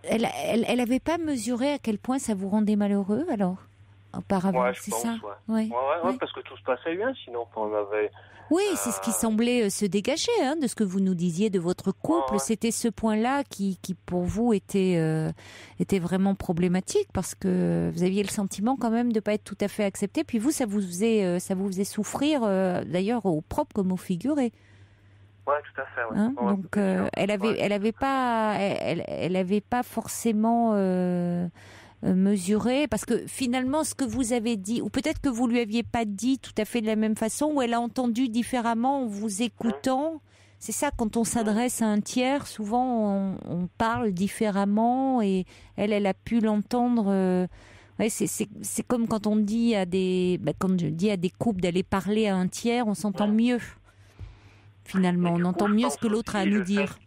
Elle avait pas mesuré à quel point ça vous rendait malheureux alors auparavant, c'est ça? Ouais, parce que tout se passait bien sinon on avait. Oui, c'est ce qui semblait se dégager de ce que vous nous disiez de votre couple. C'était ce point-là qui pour vous était vraiment problématique parce que vous aviez le sentiment quand même de pas être tout à fait accepté. Puis vous, ça vous faisait souffrir d'ailleurs au propre comme au figuré. Ouais, tout à fait. Ouais. Donc elle avait pas forcément mesuré, parce que finalement ce que vous avez dit, ou peut-être que vous lui aviez pas dit tout à fait de la même façon, ou elle a entendu différemment en vous écoutant. C'est ça, quand on s'adresse à un tiers, souvent on parle différemment et elle a pu l'entendre. C'est comme quand on dit quand je dis à des couples d'aller parler à un tiers, on s'entend mieux. Finalement, on entend mieux ce que l'autre a à nous dire.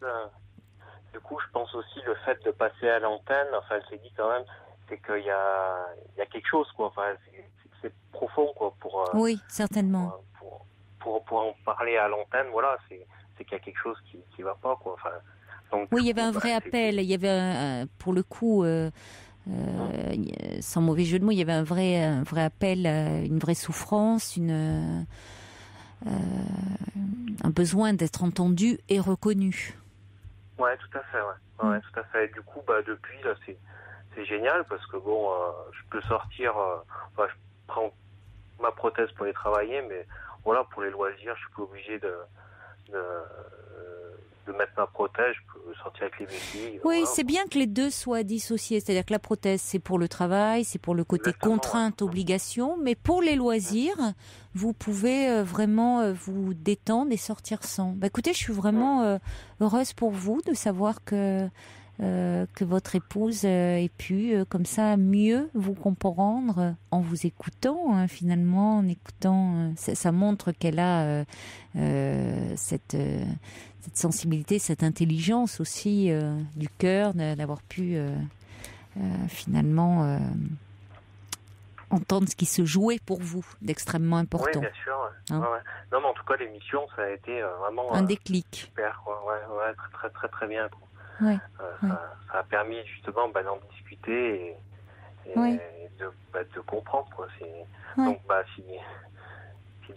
Du coup, je pense aussi le fait de passer à l'antenne, elle s'est dit quand même, c'est qu'il y a quelque chose, quoi. C'est profond, quoi, oui, certainement. Pour en parler à l'antenne, voilà, c'est qu'il y a quelque chose qui va pas, quoi. Donc, oui, il y avait un vrai appel. Il y avait pour le coup, sans mauvais jeu de mots, il y avait un vrai appel, une vraie souffrance, un besoin d'être entendu et reconnu. Ouais, tout à fait, ouais. Tout à fait. Du coup, depuis, là, c'est génial parce que bon, je peux sortir, je prends ma prothèse pour aller travailler, mais voilà, pour les loisirs, je suis pas obligé de mettre ma prothèse, je peux sortir avec les béquilles. Oui, voilà. c'est bien que les deux soient dissociés, c'est-à-dire que la prothèse, c'est pour le travail, c'est pour le côté Exactement, contrainte, obligation, mais pour les loisirs, vous pouvez vraiment vous détendre et sortir sans. Écoutez, je suis vraiment heureuse pour vous de savoir que votre épouse ait pu comme ça mieux vous comprendre en vous écoutant, hein, finalement, en écoutant. Ça montre qu'elle a cette sensibilité, cette intelligence aussi du cœur, d'avoir pu finalement entendre ce qui se jouait pour vous, d'extrêmement important. Oui, bien sûr. Hein? Ouais. Non, mais en tout cas, l'émission, ça a été vraiment un déclic. Super, quoi. Ouais, très, très, très, très bien, quoi. Ouais, ça a permis justement d'en discuter et de comprendre, quoi. Donc, si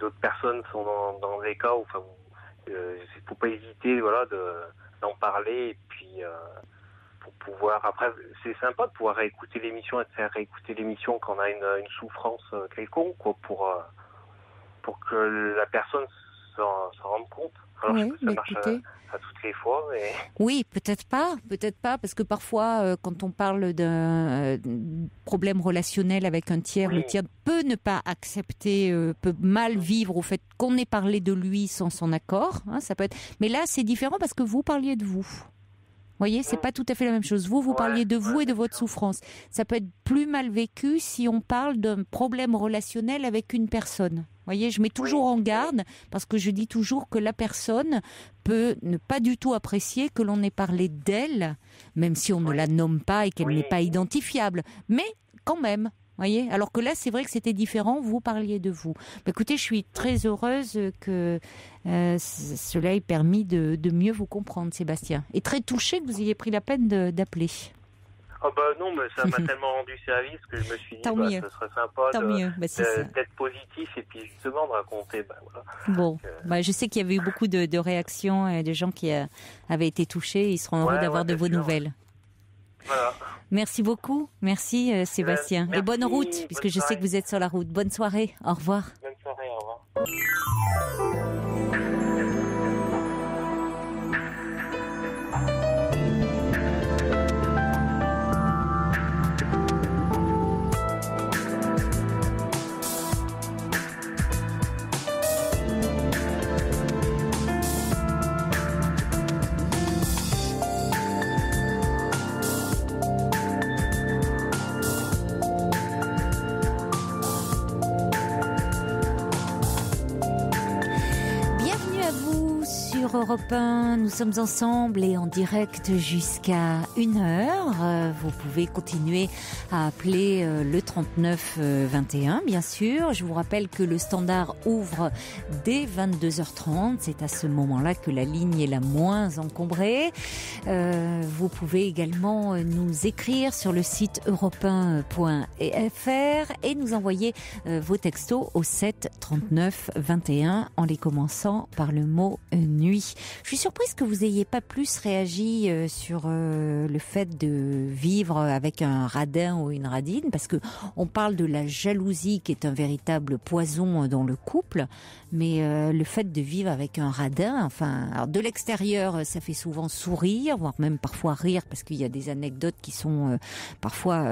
d'autres personnes sont dans des cas où, il faut pas hésiter, voilà, d'en parler et puis pour pouvoir. Après, c'est sympa de pouvoir réécouter l'émission et de faire réécouter l'émission quand on a une souffrance quelconque, quoi, pour que la personne s'en rende compte. Alors, ça marche à toutes les fois, mais... Oui, peut-être pas, parce que parfois, quand on parle d'un problème relationnel avec un tiers, le tiers peut ne pas accepter, peut mal vivre au fait qu'on ait parlé de lui sans son accord, hein, ça peut être... Mais là, c'est différent parce que vous parliez de vous. Vous voyez, c'est pas tout à fait la même chose. Vous parliez de vous et de votre souffrance. Ça peut être plus mal vécu si on parle d'un problème relationnel avec une personne. Vous voyez, je mets toujours en garde parce que je dis toujours que la personne peut ne pas du tout apprécier que l'on ait parlé d'elle, même si on ne la nomme pas et qu'elle n'est pas identifiable. Mais quand même. Voyez, alors que là, c'est vrai que c'était différent, vous parliez de vous. Écoutez, je suis très heureuse que cela ait permis de mieux vous comprendre, Sébastien. Et très touchée que vous ayez pris la peine d'appeler. Ah non, mais ça m'a tellement rendu service que je me suis dit, ce serait sympa d'être positif et puis justement de raconter. Voilà. Bon, je sais qu'il y avait eu beaucoup de réactions et de gens qui avaient été touchés. Ils seront heureux d'avoir de vos nouvelles. Voilà. Merci beaucoup. Merci Sébastien. Merci. Et bonne route, puisque je sais que vous êtes sur la route. Bonne soirée. Au revoir. Bonne soirée, au revoir. Europe 1, nous sommes ensemble et en direct jusqu'à 1h. Vous pouvez continuer à appeler le 3921, bien sûr. Je vous rappelle que le standard ouvre dès 22h30. C'est à ce moment-là que la ligne est la moins encombrée. Vous pouvez également nous écrire sur le site europe1.fr et nous envoyer vos textos au 7 39 21 en les commençant par le mot nuit. Je suis surprise que vous n'ayez pas plus réagi sur le fait de vivre avec un radin ou une radine, parce que on parle de la jalousie qui est un véritable poison dans le couple, mais le fait de vivre avec un radin, alors de l'extérieur, ça fait souvent sourire, voire même parfois rire, parce qu'il y a des anecdotes qui sont parfois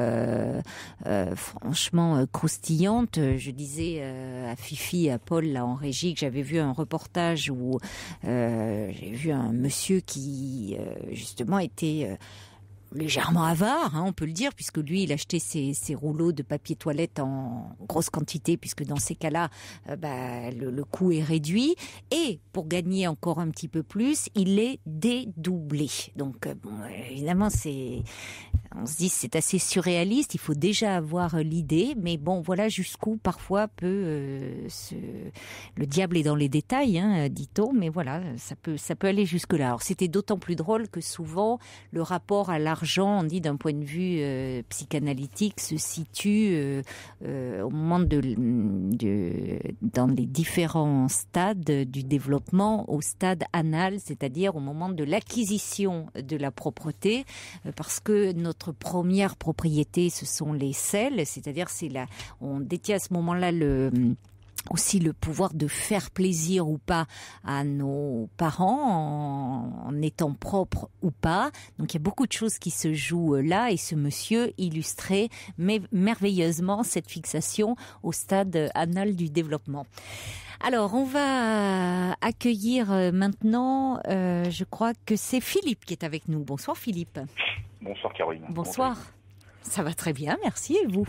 franchement croustillantes. Je disais à Fifi et à Paul là en régie que j'avais vu un reportage où j'ai vu un monsieur qui justement était légèrement avare, on peut le dire, puisque lui, il achetait ses rouleaux de papier toilette en grosse quantité, puisque dans ces cas-là, le coût est réduit. Et pour gagner encore un petit peu plus, il est dédoublé. Donc, évidemment, on se dit c'est assez surréaliste. Il faut déjà avoir l'idée, mais bon, voilà jusqu'où parfois le diable est dans les détails, dit-on. Mais voilà, ça peut aller jusque là. Alors, c'était d'autant plus drôle que souvent le rapport à l'argent l'argent, on dit d'un point de vue psychanalytique, se situe au moment dans les différents stades du développement, au stade anal, c'est-à-dire au moment de l'acquisition de la propreté, parce que notre première propriété, ce sont les selles, c'est-à-dire on détient à ce moment-là aussi le pouvoir de faire plaisir ou pas à nos parents en étant propre ou pas. Donc il y a beaucoup de choses qui se jouent là et ce monsieur illustrait merveilleusement cette fixation au stade anal du développement. Alors on va accueillir maintenant, je crois que c'est Philippe qui est avec nous. Bonsoir Philippe. Bonsoir Caroline. Bonsoir. Ça va très bien, merci, et vous?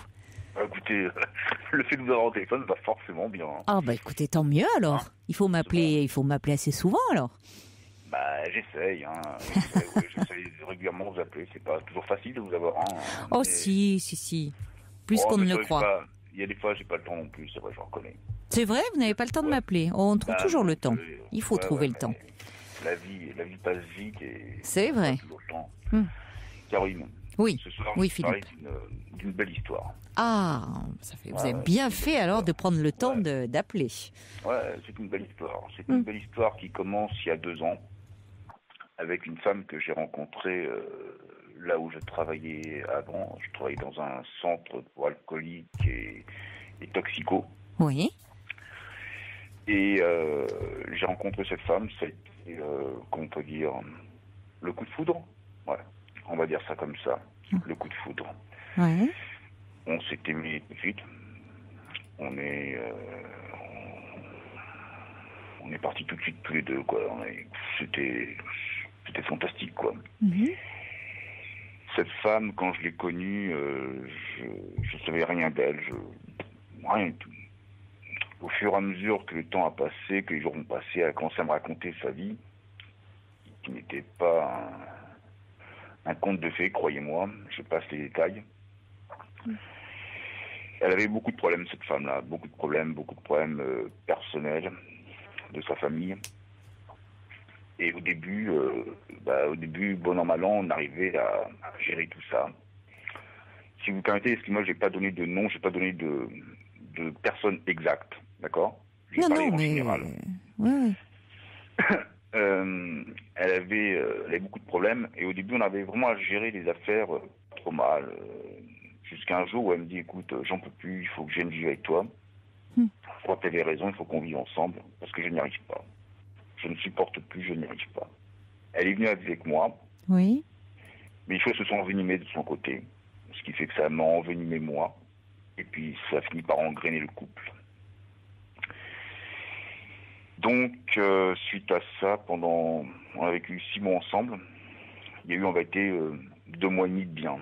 Écoutez, le fait de vous avoir au téléphone va forcément bien. Ah écoutez, tant mieux alors. Il faut m'appeler assez souvent alors. J'essaye. J'essaye régulièrement de vous appeler. C'est pas toujours facile de vous avoir. Mais... si. Plus qu'on ne le croit. Il y a des fois, j'ai pas le temps non plus. C'est vrai, je reconnais. C'est vrai, vous n'avez pas le temps de m'appeler. On trouve toujours le temps. Il faut trouver le temps. La vie passe vite et. C'est vrai. Caroline. Oui. Ce soir, oui, je vais parler d'une belle histoire. Ah, vous avez bien fait alors de prendre le temps d'appeler. Ouais, c'est une belle histoire. C'est une belle histoire qui commence il y a 2 ans avec une femme que j'ai rencontrée là où je travaillais avant. Je travaillais dans un centre pour alcooliques et toxicos. Oui. Et j'ai rencontré cette femme, ça a été, comment on peut dire, le coup de foudre. Ouais, on va dire ça comme ça, le coup de foudre. Ouais. On s'est aimés tout de suite. On est partis tout de suite tous les deux, quoi. C'était fantastique, quoi. Mm-hmm. Cette femme, quand je l'ai connue, je savais rien d'elle, rien du tout. Au fur et à mesure que le temps a passé, que les jours ont passé, elle a commencé à me raconter sa vie, qui n'était pas un conte de fées, croyez-moi. Je passe les détails. Elle avait beaucoup de problèmes, cette femme-là, beaucoup de problèmes personnels de sa famille. Et au début, bon an, mal an, on arrivait à gérer tout ça. Si vous me permettez, excusez-moi, j'ai pas donné de nom, j'ai pas donné de personne exacte, d'accord? Non, mais... général. Oui. Elle avait beaucoup de problèmes, et au début, on avait vraiment à gérer les affaires trop mal. Jusqu'à un jour où elle me dit, écoute, j'en peux plus, il faut que je vienne vivre avec toi. Je crois que tu avais raison, il faut qu'on vive ensemble, parce que je n'y arrive pas. Je ne supporte plus, je n'y arrive pas. Elle est venue avec moi. Oui. Mais les choses se sont envenimées de son côté, ce qui fait que ça m'a envenimé moi, et puis ça a fini par engrainer le couple. Donc, suite à ça, on a vécu 6 mois ensemble. Il y a eu, on va dire, 2 mois et demi de bien.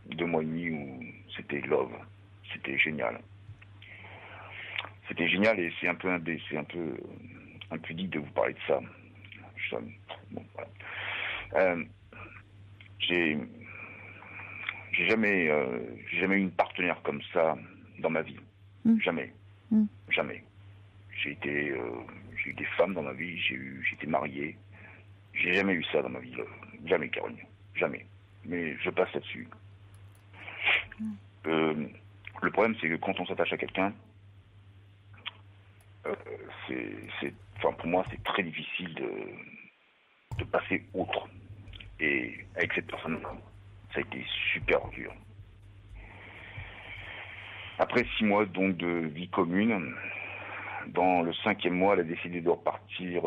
2 mois et demi où c'était love. C'était génial. C'était génial et c'est un peu impudique de vous parler de ça. Bon, voilà. J'ai jamais eu une partenaire comme ça dans ma vie. Jamais. Jamais. J'ai eu des femmes dans ma vie, j'étais marié. J'ai jamais eu ça dans ma vie. Jamais, Caroline. Jamais. Mais je passe là-dessus. Le problème, c'est que quand on s'attache à quelqu'un, pour moi, c'est très difficile de passer outre. Et avec cette personne, ça a été super dur. Après 6 mois donc de vie commune, dans le 5e mois, elle a décidé de repartir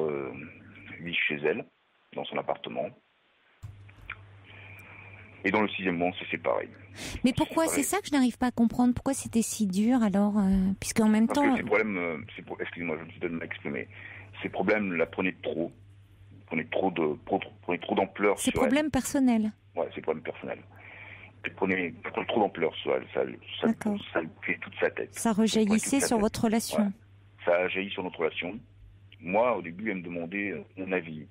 vivre chez elle, dans son appartement. Et dans le 6e mois, on s'est séparés. Mais pourquoi? C'est ça que je n'arrive pas à comprendre. Pourquoi c'était si dur alors puisqu'en même temps... Parce que ces problèmes, excusez-moi, je me suis donné à m'exprimer. Ces problèmes la prenaient trop. Prenaient trop d'ampleur sur elle. Ces problèmes personnels. Ouais, ces problèmes personnels. Elle prenait trop d'ampleur sur elle. Ça fait toute sa tête. Ça rejaillissait sur votre relation. Ouais. Ça a jailli sur notre relation. Moi, au début, elle me demandait mon avis.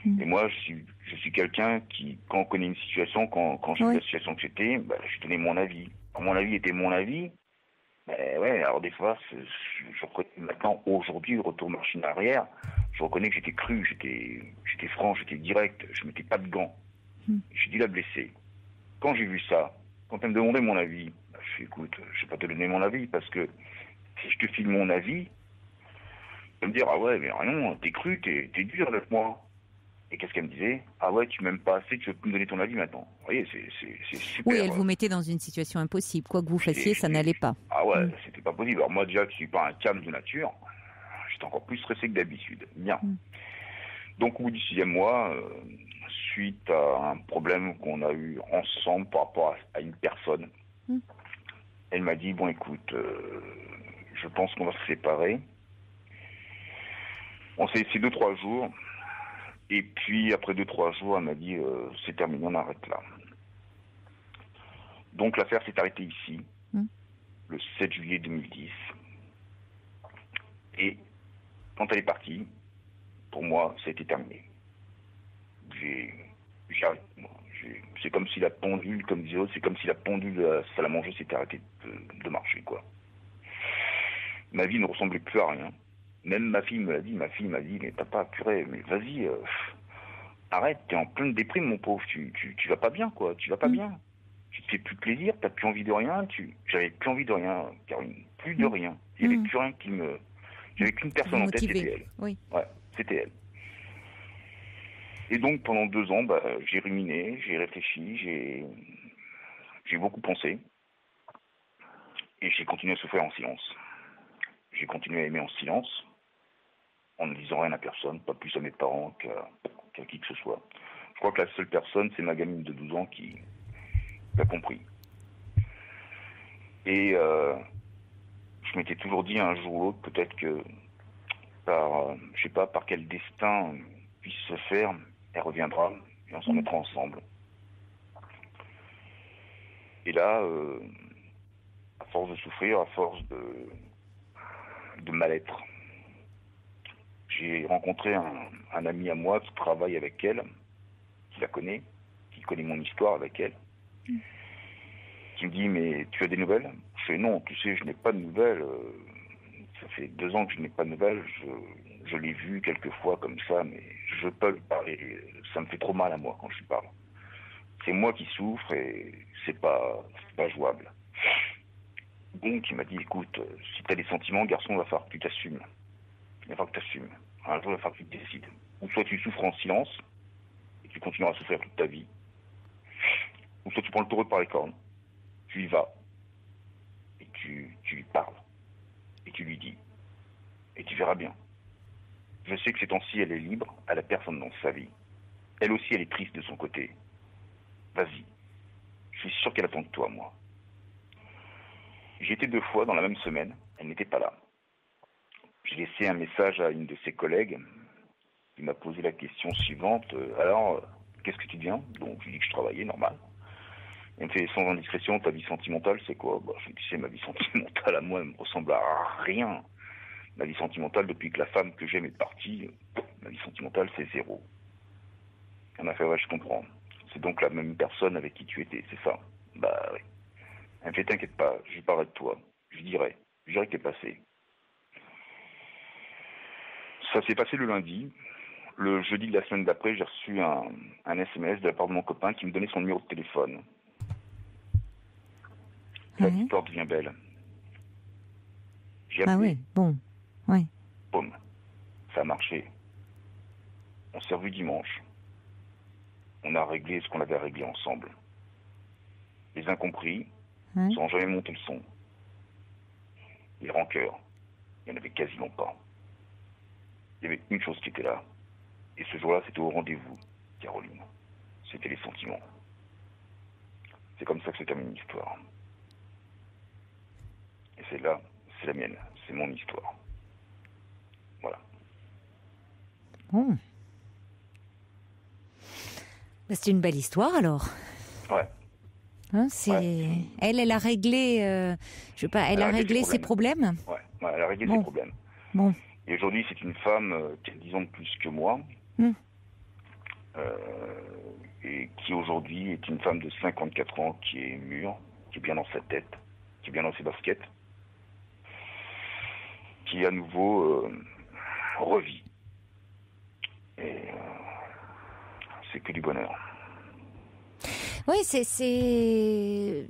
Et moi, je suis quelqu'un qui, quand on connaît une situation, quand j'ai vu la situation que j'étais, je donnais mon avis. Quand mon avis était mon avis, alors des fois, je reconnais maintenant, aujourd'hui, retour machine arrière, je reconnais que j'étais cru, j'étais franc, j'étais direct, je mettais pas de gants. J'ai dû la blesser. Quand j'ai vu ça, quand elle me demandait mon avis, je suis écoute, je vais pas te donner mon avis parce que si je te file mon avis, tu vas me dire ah ouais mais rien, t'es cru, t'es dur avec moi. Et qu'est-ce qu'elle me disait? Ah ouais, tu m'aimes pas assez, tu veux plus me donner ton avis maintenant. Vous voyez, c'est super. Oui, elle vous mettait dans une situation impossible. Quoi que vous fassiez, ça n'allait pas. Ah ouais, c'était pas possible. Alors moi déjà, je suis pas un calme de nature. J'étais encore plus stressé que d'habitude. Bien. Donc au bout du 6e mois, suite à un problème qu'on a eu ensemble par rapport à une personne, elle m'a dit, bon écoute, je pense qu'on va se séparer. On s'est essayé 2-3 jours. Et puis, après 2-3 jours, elle m'a dit, c'est terminé, on arrête là. Donc, l'affaire s'est arrêtée ici, le 7 juillet 2010. Et quand elle est partie, pour moi, ça a été terminé. J'ai arrêté, moi. C'est comme si la pendule, comme disait l'autre, c'est comme si la pendule de la salle à manger s'était arrêtée de marcher, quoi. Ma vie ne ressemblait plus à rien. Même ma fille me l'a dit, mais papa, purée, mais vas-y, arrête, t'es en pleine déprime, mon pauvre, tu vas pas bien, quoi, tu vas pas bien. Tu te fais plus plaisir, t'as plus envie de rien, j'avais plus envie de rien, Caroline, plus de rien. Il n'y avait plus rien qui me... J'avais qu'une personne en tête, c'était elle. Oui. Ouais, c'était elle. Et donc, pendant 2 ans, j'ai ruminé, j'ai réfléchi, j'ai beaucoup pensé, et j'ai continué à souffrir en silence. J'ai continué à aimer en silence, en ne disant rien à personne, pas plus à mes parents qu'à qui que ce soit. Je crois que la seule personne, c'est ma gamine de 12 ans qui l'a compris. Et je m'étais toujours dit un jour ou l'autre, peut-être que je sais pas, par quel destin puisse se faire, elle reviendra et on s'en mettra ensemble. Et là, à force de souffrir, à force de mal-être, j'ai rencontré un ami à moi qui travaille avec elle, qui la connaît, qui connaît mon histoire avec elle, qui me dit, mais tu as des nouvelles? Je fais non, tu sais, je n'ai pas de nouvelles. Ça fait 2 ans que je n'ai pas de nouvelles. Je l'ai vu quelques fois comme ça, mais je ne veux pas lui parler. Ça me fait trop mal à moi quand je lui parle. C'est moi qui souffre et c'est pas jouable. Donc il m'a dit, écoute, si tu as des sentiments, garçon, il va falloir que tu t'assumes. Il va falloir que tu t'assumes. Un jour, il va falloir que tu te décides. Ou soit tu souffres en silence, et tu continueras à souffrir toute ta vie. Ou soit tu prends le taureau par les cornes, tu y vas, et tu lui parles, et tu lui dis, et tu verras bien. Je sais que ces temps-ci, elle est libre, elle a personne dans sa vie. Elle aussi, elle est triste de son côté. Vas-y. Je suis sûr qu'elle attend de toi, moi. J'ai été 2 fois dans la même semaine, elle n'était pas là. J'ai laissé un message à une de ses collègues qui m'a posé la question suivante. Alors, qu'est-ce que tu deviens? Donc, je lui dis que je travaillais, normal. Elle me fait, sans indiscrétion, ta vie sentimentale, c'est quoi? Je lui dis, tu sais, ma vie sentimentale à moi, elle me ressemble à rien. Ma vie sentimentale, depuis que la femme que j'aime est partie, ma vie sentimentale, c'est 0. Elle m'a fait, ouais, je comprends. C'est donc la même personne avec qui tu étais, c'est ça? Bah, oui. Elle me fait, t'inquiète pas, je parlerai de toi. Je dirai que t'es passé. Ça s'est passé le lundi. Le jeudi de la semaine d'après, j'ai reçu un SMS de la part de mon copain qui me donnait son numéro de téléphone. L'histoire devient belle. J'ai appelé. Ah oui, bon, oui. Boum, ça a marché. On s'est revus dimanche. On a réglé ce qu'on avait réglé ensemble. Les incompris, sans jamais monter le son. Les rancœurs, il n'y en avait quasiment pas. Il y avait une chose qui était là. Et ce jour-là, c'était au rendez-vous, Caroline. C'était les sentiments. C'est comme ça que se termine l'histoire. Et c'est là, c'est la mienne, c'est mon histoire. Voilà. Bon. C'est une belle histoire alors. Ouais. Hein, elle a réglé, elle a réglé ses problèmes. Ouais, elle a réglé ses problèmes. Bon. Et aujourd'hui, c'est une femme qui a 10 ans de plus que moi, et qui aujourd'hui est une femme de 54 ans, qui est mûre, qui est bien dans sa tête, qui est bien dans ses baskets, qui à nouveau revit. Et c'est que du bonheur. Oui, c'est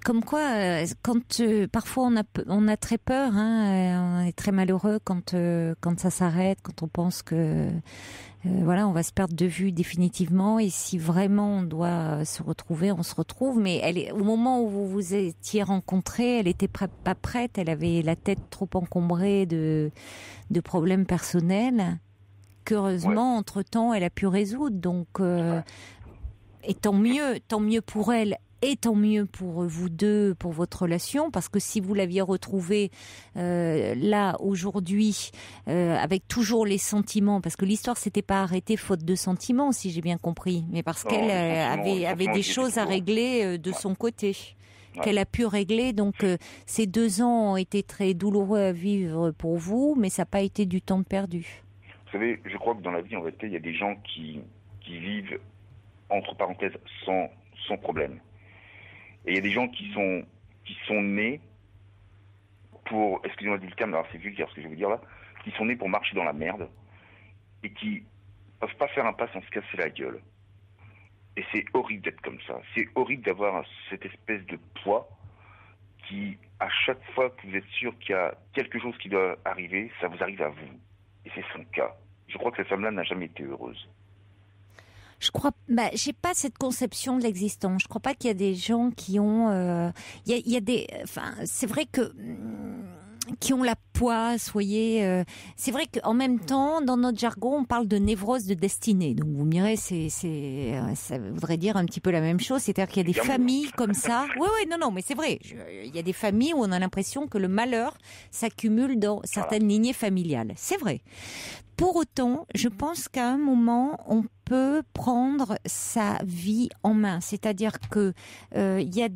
comme quoi, quand parfois on a très peur, on est très malheureux quand ça s'arrête, quand on pense que voilà, on va se perdre de vue définitivement. Et si vraiment on doit se retrouver, on se retrouve. Mais au moment où vous vous étiez rencontrés, elle était pas prête. Elle avait la tête trop encombrée de problèmes personnels. Qu'heureusement, entre-temps, elle a pu résoudre. Donc, et tant mieux pour elle. Et tant mieux pour vous deux, pour votre relation, parce que si vous l'aviez retrouvée là aujourd'hui, avec toujours les sentiments, parce que l'histoire s'était pas arrêtée faute de sentiments, si j'ai bien compris, mais parce qu'elle avait des choses à régler de son côté, qu'elle a pu régler. Donc ces 2 ans ont été très douloureux à vivre pour vous, mais ça n'a pas été du temps perdu. Vous savez, je crois que dans la vie, en réalité, il y a des gens qui vivent entre parenthèses sans problème. Et il y a des gens qui sont nés pour, excusez-moi du terme, alors c'est vulgaire ce que je veux dire là, qui sont nés pour marcher dans la merde et qui peuvent pas faire un pas sans se casser la gueule. Et c'est horrible d'être comme ça. C'est horrible d'avoir cette espèce de poids qui, à chaque fois que vous êtes sûr qu'il y a quelque chose qui doit arriver, ça vous arrive à vous. Et c'est son cas. Je crois que cette femme-là n'a jamais été heureuse. Je crois, j'ai pas cette conception de l'existence. Je crois pas qu'il y a des gens qui ont, il y a des, enfin, c'est vrai que qui ont la poisse, voyez. C'est vrai qu'en même temps, dans notre jargon, on parle de névrose de destinée. Donc vous me direz, ça voudrait dire un petit peu la même chose. C'est-à-dire qu'il y a des familles comme ça. Oui, non, mais c'est vrai. Il y a des familles où on a l'impression que le malheur s'accumule dans certaines lignées familiales. C'est vrai. Pour autant, je pense qu'à un moment, on peut prendre sa vie en main. C'est-à-dire que il y a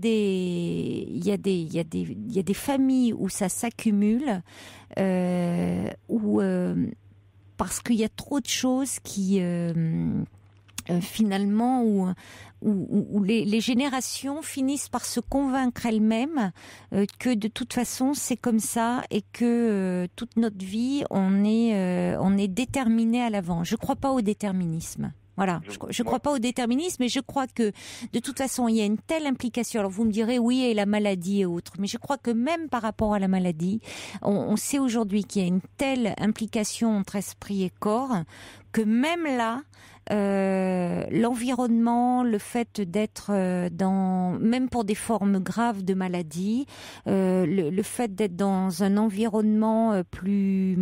des familles où ça s'accumule, parce qu'il y a trop de choses qui finalement où les générations finissent par se convaincre elles-mêmes que de toute façon c'est comme ça et que toute notre vie on est déterminé à l'avant. Je crois pas au déterminisme. Voilà, je crois pas au déterminisme, mais je crois que de toute façon il y a une telle implication. Alors vous me direz oui, et la maladie et autres, mais je crois que même par rapport à la maladie, on sait aujourd'hui qu'il y a une telle implication entre esprit et corps que même là, l'environnement, le fait d'être même pour des formes graves de maladie, le fait d'être dans un environnement plus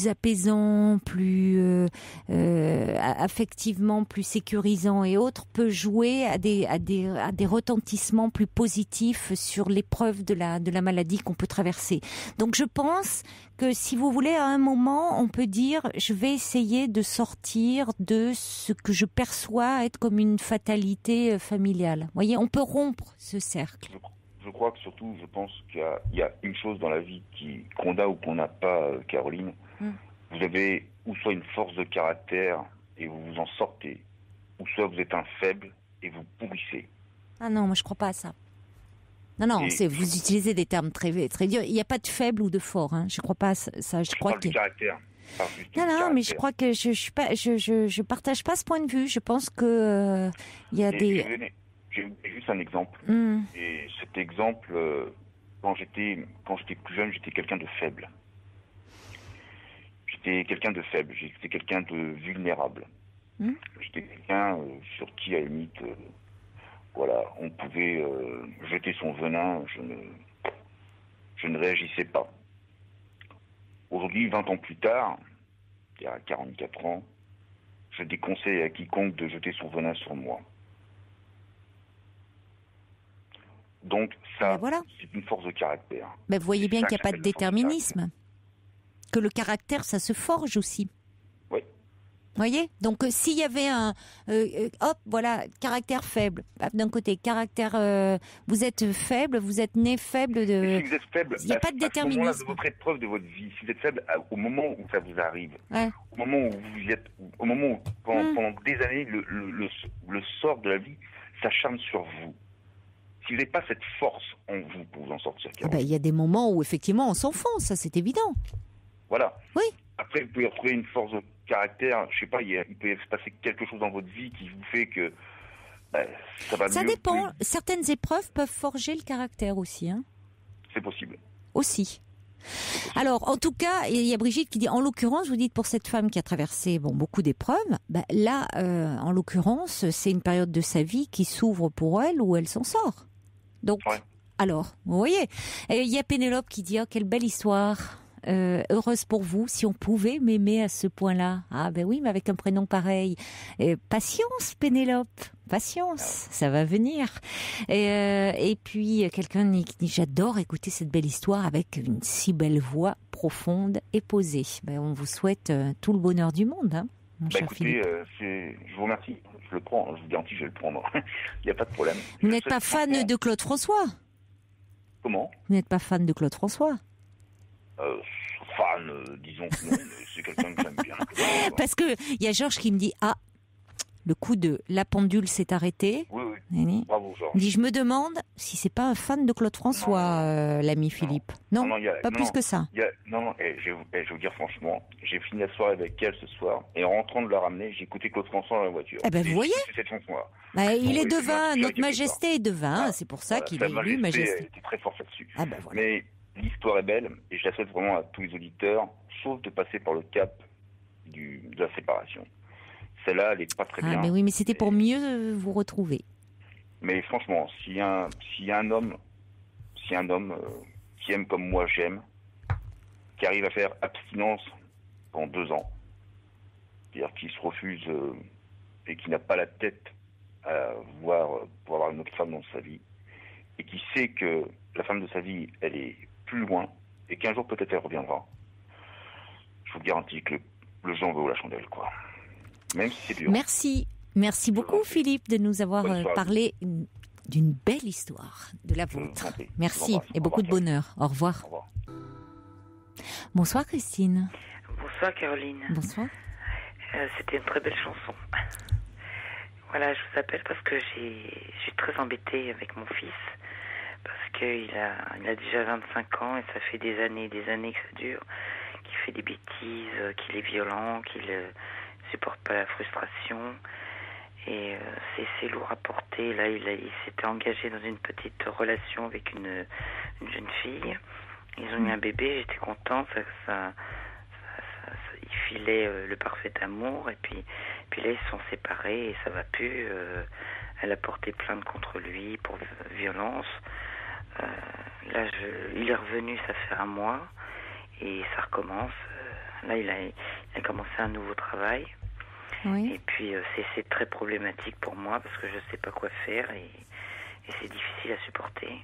apaisant, plus affectivement plus sécurisant et autres, peut jouer à des retentissements plus positifs sur l'épreuve de la maladie qu'on peut traverser. Donc je pense que si vous voulez, à un moment, on peut dire, je vais essayer de sortir de ce que je perçois être comme une fatalité familiale. Vous voyez, on peut rompre ce cercle. Je crois que surtout, je pense qu'il y a une chose dans la vie qu'on a ou qu'on n'a pas, Caroline. Vous avez ou soit une force de caractère et vous vous en sortez, ou soit vous êtes un faible et vous pourrissez. Ah non, moi je crois pas à ça. Non, vous utilisez des termes très très durs. Il n'y a pas de faible ou de fort. Je crois pas à ça. Je crois parle du caractère. Non, mais je crois que je partage pas ce point de vue. Je pense que il y a des. J'ai juste un exemple. Et cet exemple, quand j'étais plus jeune, j'étais quelqu'un de faible. J'étais quelqu'un de vulnérable. J'étais quelqu'un sur qui, à la limite, on pouvait jeter son venin, je ne réagissais pas. Aujourd'hui, 20 ans plus tard, il y a 44 ans, je déconseille à quiconque de jeter son venin sur moi. Donc ça, c'est une force de caractère. Mais vous voyez bien qu'il n'y a pas de déterminisme. Que le caractère, ça se forge aussi. Oui. Vous voyez ? Donc s'il y avait caractère faible. D'un côté, caractère, vous êtes faible, vous êtes né faible. Si vous êtes faible, il n'y a pas de déterminisme. À ce moment-là de votre épreuve de votre vie, si vous êtes faible, au moment où ça vous arrive, au moment où vous y êtes, au moment où pendant des années, le sort de la vie s'acharne sur vous. Si vous n'avez pas cette force en vous pour vous en sortir, il y a des moments où effectivement on s'enfonce, ça c'est évident. Voilà. Oui. À après, vous pouvez retrouver une force de caractère. Je sais pas, il peut se passer quelque chose dans votre vie qui vous fait que ça va mieux. Ça dépend. Certaines épreuves peuvent forger le caractère aussi. Hein. C'est possible. Aussi. Alors, en tout cas, il y a Brigitte qui dit, en l'occurrence, vous dites pour cette femme qui a traversé beaucoup d'épreuves, là, en l'occurrence, c'est une période de sa vie qui s'ouvre pour elle où elle s'en sort. Donc, alors, vous voyez, il y a Pénélope qui dit, oh, quelle belle histoire. Heureuse pour vous, si on pouvait m'aimer à ce point-là. Ah ben oui, mais avec un prénom pareil. Patience, Pénélope, patience, ça va venir. Et puis quelqu'un qui dit j'adore écouter cette belle histoire avec une si belle voix profonde et posée. Ben, on vous souhaite tout le bonheur du monde, hein, mon cher écoutez, Philippe. je vous remercie. Je le prends. Je vous garantis, je vais le prendre. Il n'y a pas de problème. Vous n'êtes pas fan de Claude François? Comment? Vous n'êtes pas fan de Claude François? Fan, disons que non, mais c'est quelqu'un que j'aime bien. Parce que il y a Georges qui me dit le coup de la pendule s'est arrêté. Oui. Bravo, Georges. Il dit je me demande si c'est pas un fan de Claude François, l'ami Philippe. Non, pas plus que ça. Je vais vous dire franchement, j'ai fini la soirée avec elle ce soir et en rentrant de la ramener, j'ai écouté Claude François dans la voiture. Eh ben vous voyez. C'est cette chanson-là. Il est devin, notre Majesté est devin, c'est pour ça qu'il est élu Majesté. Elle était très forte là-dessus. Voilà. Mais l'histoire est belle et je la souhaite vraiment à tous les auditeurs, sauf de passer par le cap de la séparation. Celle-là, elle n'est pas très bien. Mais oui, mais c'était pour mieux vous retrouver. Mais franchement, s'il y a un homme qui aime comme moi j'aime, qui arrive à faire abstinence pendant 2 ans, c'est-à-dire qui se refuse et qui n'a pas la tête pour avoir une autre femme dans sa vie, et qui sait que la femme de sa vie, elle est plus loin, et qu'un jour peut-être elle reviendra, je vous garantis que le Jean vaut la chandelle, quoi. Même si c'est dur. Merci beaucoup Philippe de nous avoir parlé d'une belle histoire, de la vôtre. Merci et beaucoup de bonheur. Au revoir. Au revoir. Bonsoir Christine. Bonsoir Caroline. Bonsoir. C'était une très belle chanson. Voilà, je vous appelle parce que je suis très embêtée avec mon fils. Parce qu'il a déjà 25 ans et ça fait des années que ça dure, qu'il fait des bêtises, qu'il est violent, qu'il supporte pas la frustration. Et c'est lourd à porter. Là, il s'était engagé dans une petite relation avec une jeune fille. Ils ont eu un bébé, j'étais contente. Il filait le parfait amour. Et puis là, ils se sont séparés et ça va plus. Elle a porté plainte contre lui pour violence. Là, il est revenu, ça fait 1 mois, et ça recommence. Là, il a commencé un nouveau travail. Oui. Et puis, c'est très problématique pour moi parce que je ne sais pas quoi faire et c'est difficile à supporter.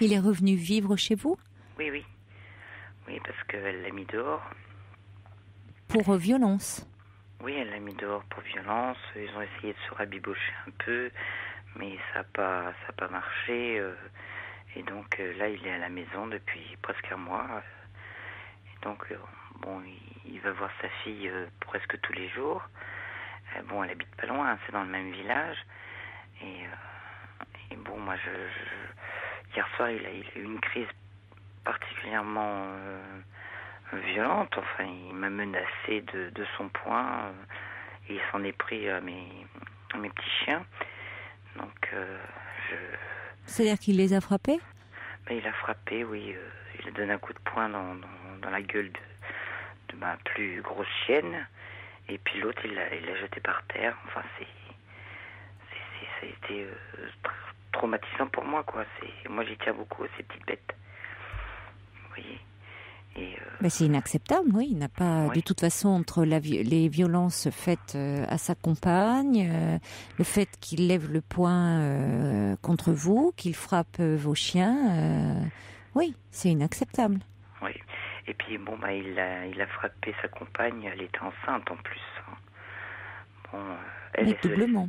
Il est revenu vivre chez vous? Oui. Oui, parce qu'elle l'a mis dehors. Pour violence? Oui, elle l'a mis dehors pour violence. Ils ont essayé de se rabibocher un peu, mais ça n'a pas marché. Et donc là, il est à la maison depuis presque 1 mois. Et donc, il va voir sa fille presque tous les jours. Elle habite pas loin, c'est dans le même village. Et bon, moi, hier soir, il a eu une crise particulièrement violente. Enfin, il m'a menacé de son poing. Et il s'en est pris à mes petits chiens. Donc, C'est-à-dire qu'il les a frappés? Il a frappé, oui. Il a donné un coup de poing dans la gueule de ma plus grosse chienne. Et puis l'autre, il l'a jeté par terre. Enfin, ça a été traumatisant pour moi, quoi. Moi, j'y tiens beaucoup, ces petites bêtes. Vous voyez. C'est inacceptable, oui. Il n'a pas, de toute façon, entre les violences faites à sa compagne, le fait qu'il lève le poing contre vous, qu'il frappe vos chiens, oui, c'est inacceptable. Oui. Et puis, il a frappé sa compagne, elle était enceinte en plus. Mais doublement.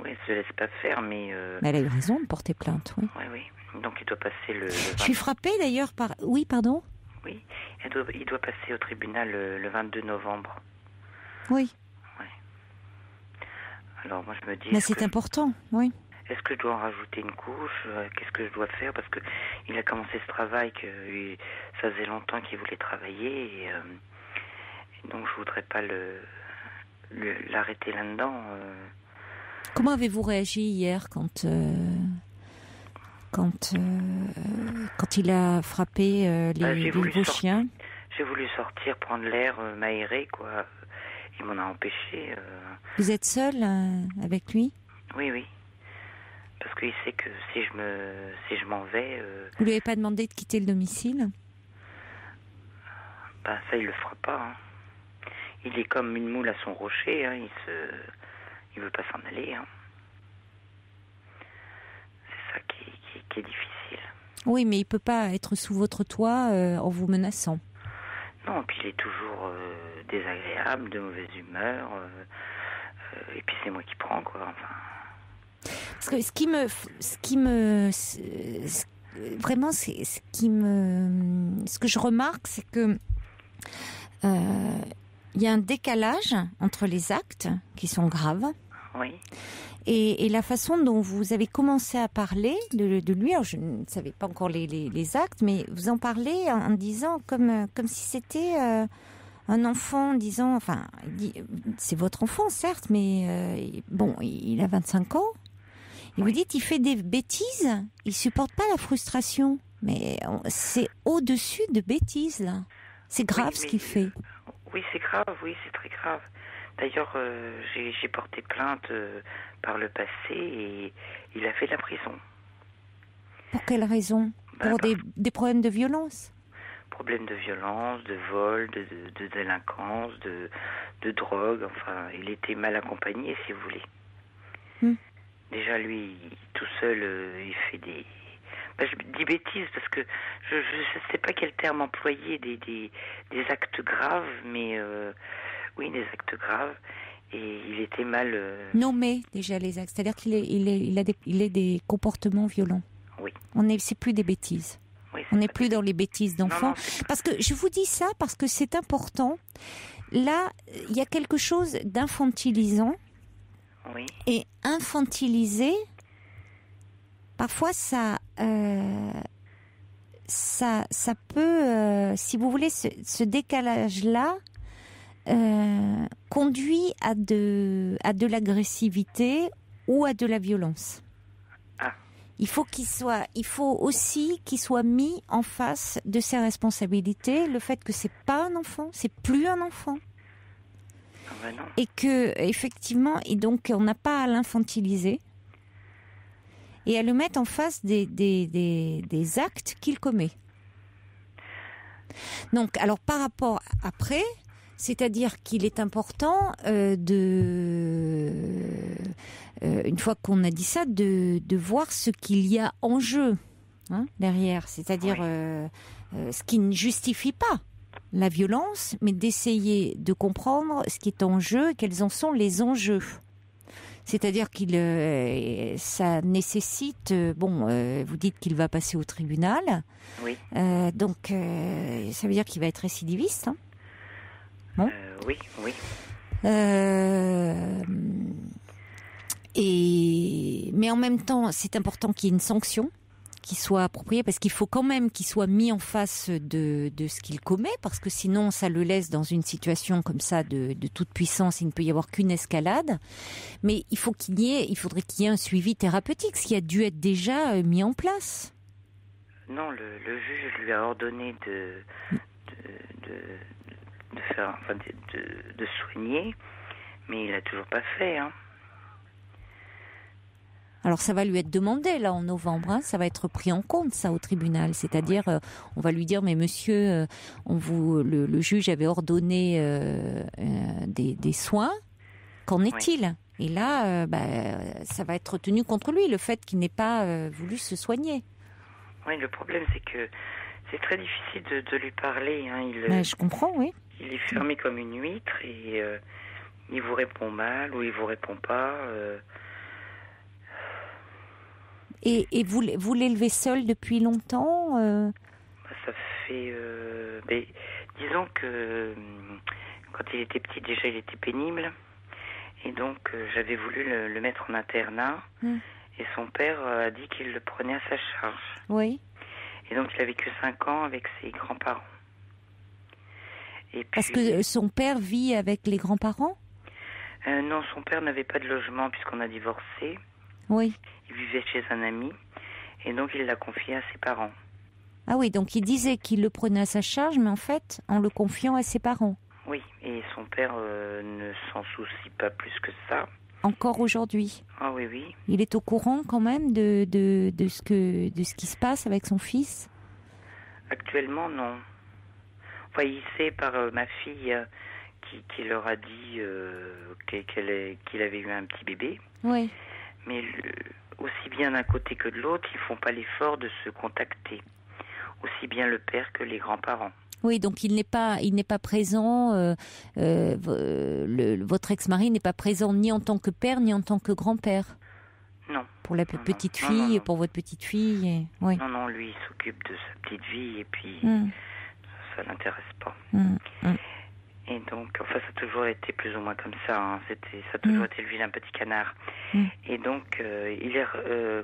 Oui, elle se laisse pas faire, mais elle a eu raison de porter plainte, oui. Oui. Donc, il doit passer le... Je suis frappée d'ailleurs par... Oui, pardon? Oui, il doit passer au tribunal le 22 novembre. Oui. Oui. Alors moi je me dis... Mais c'est important, oui. Est-ce que je dois en rajouter une couche? Qu'est-ce que je dois faire? Parce qu'il a commencé ce travail, ça faisait longtemps qu'il voulait travailler. Donc je voudrais pas l'arrêter là-dedans. Comment avez-vous réagi hier quand il a frappé vos chiens? J'ai voulu sortir, prendre l'air, m'aérer, quoi. Il m'en a empêché. Vous êtes seul avec lui? Oui. Parce qu'il sait que si je m'en vais... Vous lui avez pas demandé de quitter le domicile? Ça, il le fera pas. Hein. Il est comme une moule à son rocher. Hein. Il veut pas s'en aller. Hein. C'est ça qui est difficile. Oui, mais il peut pas être sous votre toit en vous menaçant. Non, puis il est toujours désagréable, de mauvaise humeur. Et puis c'est moi qui prends, quoi. Enfin... Parce que ce qui me vraiment, ce que je remarque, c'est que il y a un décalage entre les actes qui sont graves. Oui. Et la façon dont vous avez commencé à parler de lui. Alors je ne savais pas encore les actes, mais vous en parlez en disant comme si c'était un enfant, en disant, enfin, c'est votre enfant certes, mais bon, il a 25 ans. Et vous dites, il fait des bêtises, il supporte pas la frustration. Mais c'est au-dessus de bêtises, là. C'est grave ce qu'il fait. Oui, c'est grave, oui, c'est très grave. D'ailleurs, j'ai porté plainte par le passé et il a fait de la prison. Pour quelle raison? Pour des problèmes de violence? Problèmes de violence, de vol, de délinquance, de drogue. Enfin, il était mal accompagné, si vous voulez. Déjà, lui, tout seul, il fait des... je dis bêtises parce que je ne sais pas quel terme employer, des actes graves, mais oui, des actes graves. Et il était mal... Nommer déjà les actes, c'est-à-dire qu'il a des comportements violents. Oui. C'est plus des bêtises. Oui, on n'est plus dans les bêtises d'enfants. Parce que je vous dis ça parce que c'est important. Là, il y a quelque chose d'infantilisant. Oui. Et infantiliser, parfois ça peut, si vous voulez, ce décalage-là conduit à de l'agressivité ou à de la violence. Ah. Il faut aussi qu'il soit mis en face de ses responsabilités, le fait que c'est pas un enfant, c'est plus un enfant. Et que, effectivement, et donc on n'a pas à l'infantiliser et à le mettre en face des actes qu'il commet. Donc, alors par rapport après, c'est-à-dire qu'il est important une fois qu'on a dit ça, de voir ce qu'il y a en jeu derrière, c'est-à-dire ce qui ne justifie pas la violence, mais d'essayer de comprendre ce qui est en jeu et quels en sont les enjeux. C'est-à-dire ça nécessite, vous dites qu'il va passer au tribunal. Oui. Donc, ça veut dire qu'il va être récidiviste. Hein, bon. Oui. Mais en même temps, c'est important qu'il y ait une sanction qui soit approprié, parce qu'il faut quand même qu'il soit mis en face de ce qu'il commet, parce que sinon ça le laisse dans une situation comme ça de toute puissance, il ne peut y avoir qu'une escalade. Mais il faudrait qu'il y ait un suivi thérapeutique, ce qui a dû être déjà mis en place. Non, le juge lui a ordonné de soigner, mais il a toujours pas fait, hein. Alors ça va lui être demandé là en novembre, ça va être pris en compte ça au tribunal, c'est-à-dire on va lui dire mais monsieur, le juge avait ordonné des soins, qu'en est-il? Et là, ça va être tenu contre lui, le fait qu'il n'ait pas voulu se soigner. Oui, le problème c'est que c'est très difficile de lui parler. Hein. Je comprends, oui. Il est fermé comme une huître et il vous répond mal ou il vous répond pas. Et vous l'élevez seul depuis longtemps Ça fait... disons que quand il était petit, déjà il était pénible. Et donc j'avais voulu le mettre en internat. Et son père a dit qu'il le prenait à sa charge. Oui. Et donc il a vécu 5 ans avec ses grands-parents. Et puis, parce que son père vit avec les grands-parents? Non, son père n'avait pas de logement puisqu'on a divorcé. Oui. Il vivait chez un ami et donc il l'a confié à ses parents. Ah oui, donc il disait qu'il le prenait à sa charge, mais en fait, en le confiant à ses parents. Oui, et son père ne s'en soucie pas plus que ça. Encore aujourd'hui? Ah oui, oui. Il est au courant quand même de ce qui se passe avec son fils? Actuellement, non. Enfin, il sait par ma fille qui leur a dit qu'il avait eu un petit bébé. Oui. Mais aussi bien d'un côté que de l'autre, ils font pas l'effort de se contacter. Aussi bien le père que les grands-parents. Oui, donc il n'est pas présent. Votre ex-mari n'est pas présent ni en tant que père ni en tant que grand-père. Non. Pour la petite fille, pour votre petite fille. Oui. Non, lui il s'occupe de sa petite vie et puis ça l'intéresse pas. Et donc, enfin, ça a toujours été plus ou moins comme ça. Hein. Ça a toujours été le vilain petit canard. Et donc,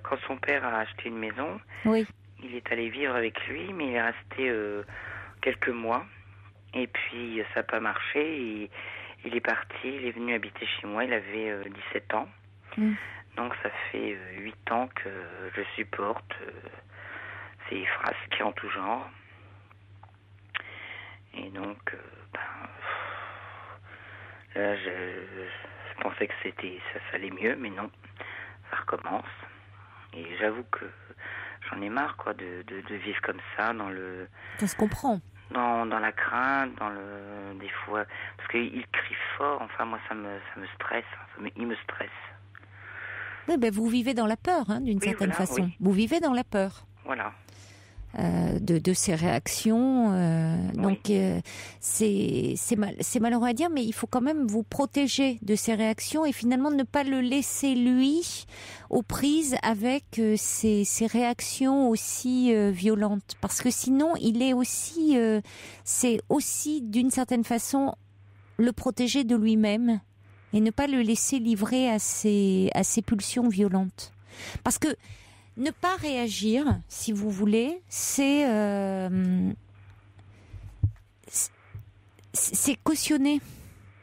quand son père a acheté une maison, il est allé vivre avec lui, mais il est resté quelques mois. Et puis, ça n'a pas marché. Et il est parti, il est venu habiter chez moi. Il avait 17 ans. Donc, ça fait 8 ans que je supporte ces frasques en tout genre. Et donc, là, je pensais que ça allait mieux, mais non, ça recommence. Et j'avoue que j'en ai marre, quoi, de vivre comme ça, Ça se comprend. Dans la crainte, des fois, parce qu'il crie fort. Enfin, moi, ça me stresse. Il me stresse. Oui, ben vous vivez dans la peur, hein, d'une certaine façon. Oui. Vous vivez dans la peur. Voilà. De ses réactions. Donc, c'est malheureux à dire, mais il faut quand même vous protéger de ses réactions et finalement ne pas le laisser, lui, aux prises avec ses réactions aussi violentes. Parce que sinon, il est aussi... c'est aussi, d'une certaine façon, le protéger de lui-même et ne pas le laisser livrer à ses pulsions violentes. Parce que ne pas réagir, si vous voulez, c'est cautionner.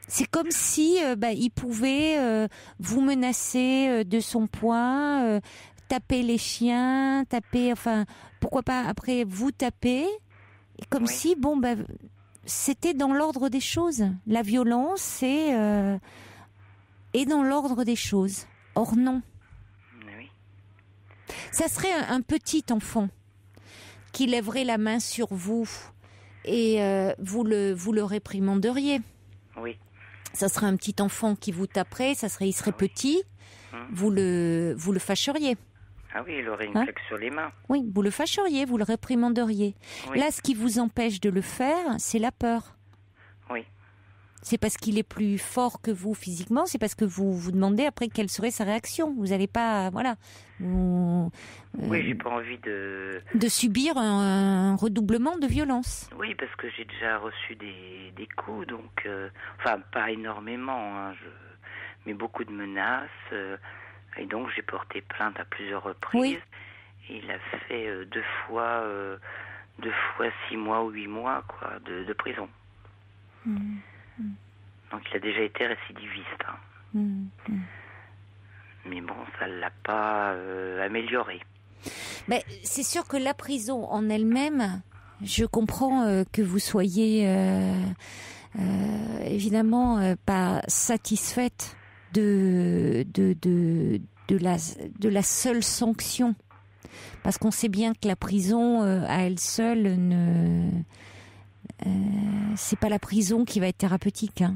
C'est comme si il pouvait vous menacer de son poing, taper les chiens, pourquoi pas après vous taper, et comme si c'était dans l'ordre des choses. La violence est dans l'ordre des choses. Or non. Ça serait un petit enfant qui lèverait la main sur vous et vous le réprimanderiez. Oui. Ça serait un petit enfant qui vous taperait, il serait petit, vous le fâcheriez. Ah oui, il aurait une claque sur les mains. Oui, vous le fâcheriez, vous le réprimanderiez. Oui. Là, ce qui vous empêche de le faire, c'est la peur. Oui. C'est parce qu'il est plus fort que vous physiquement, c'est parce que vous vous demandez après quelle serait sa réaction. Vous n'allez pas, oui, j'ai pas envie de subir un redoublement de violence. Oui, parce que j'ai déjà reçu des coups, donc, pas énormément, hein, mais beaucoup de menaces, et donc j'ai porté plainte à plusieurs reprises. Oui. Et il a fait 2 fois 6 mois ou 8 mois, quoi, de prison. Donc il a déjà été récidiviste. Hein. Mais bon, ça ne l'a pas amélioré. Mais c'est sûr que la prison en elle-même, je comprends que vous soyez évidemment pas satisfaite de la seule sanction. Parce qu'on sait bien que la prison à elle seule c'est pas la prison qui va être thérapeutique, hein.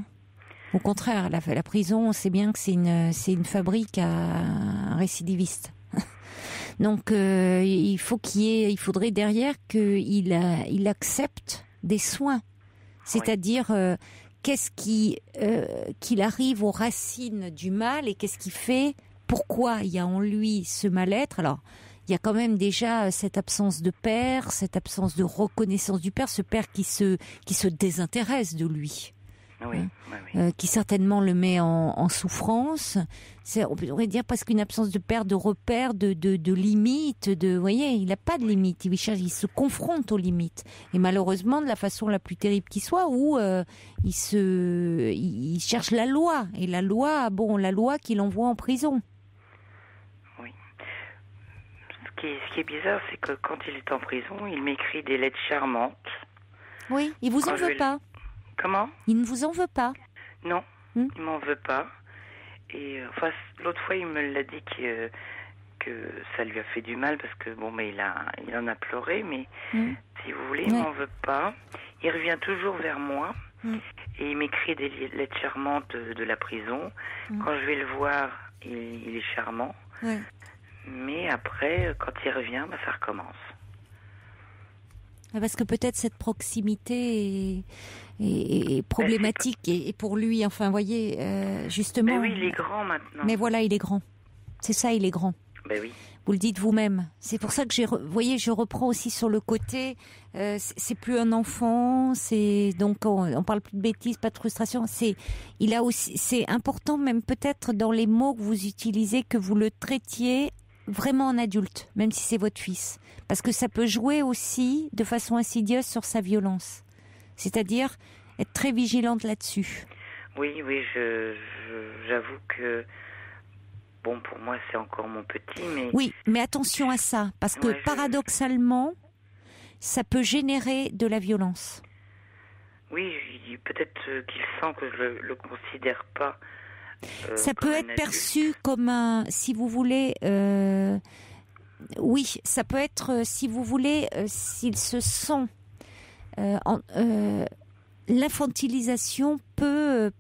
Au contraire, la prison, on sait bien que c'est une fabrique à récidivistes. Donc il faudrait derrière qu'il accepte des soins, c'est-à-dire qu'il arrive aux racines du mal et qu'est-ce qui fait, pourquoi il y a en lui ce mal-être. Alors il y a quand même déjà cette absence de père, cette absence de reconnaissance du père, ce père qui se désintéresse de lui. Oui, qui certainement le met en souffrance. On pourrait dire presque une absence de perte de repères, de limites. Vous voyez, il n'a pas de limites. Il se confronte aux limites. Et malheureusement, de la façon la plus terrible qui soit, où il cherche la loi. Et la loi qui l'envoie en prison. Oui. Ce qui est bizarre, c'est que quand il est en prison, il m'écrit des lettres charmantes. Oui, il vous en veut pas. Comment ? Il ne vous en veut pas. Non, il m'en veut pas. Et l'autre fois, il me l'a dit que ça lui a fait du mal parce que mais il en a pleuré. Mais si vous voulez, il m'en veut pas. Il revient toujours vers moi et il m'écrit des lettres charmantes de la prison. Quand je vais le voir, il est charmant. Mais après, quand il revient, ça recommence. Parce que peut-être cette proximité est problématique et pour lui, enfin, vous voyez, justement... Ben oui, il est grand maintenant. Mais voilà, il est grand. C'est ça, il est grand. Ben oui. Vous le dites vous-même. C'est pour ça que vous voyez, je reprends aussi sur le côté, c'est plus un enfant, donc on parle plus de bêtises, pas de frustration. C'est important même peut-être dans les mots que vous utilisez, que vous le traitiez vraiment en adulte, même si c'est votre fils. Parce que ça peut jouer aussi de façon insidieuse sur sa violence. C'est-à-dire être très vigilante là-dessus. Oui, j'avoue que, pour moi, c'est encore mon petit, mais... Oui, mais attention à ça, parce que paradoxalement, ça peut générer de la violence. Oui, peut-être qu'il sent que je le considère pas. Ça peut être perçu comme un, si vous voulez, oui, ça peut être, si vous voulez, s'il se sent, l'infantilisation peut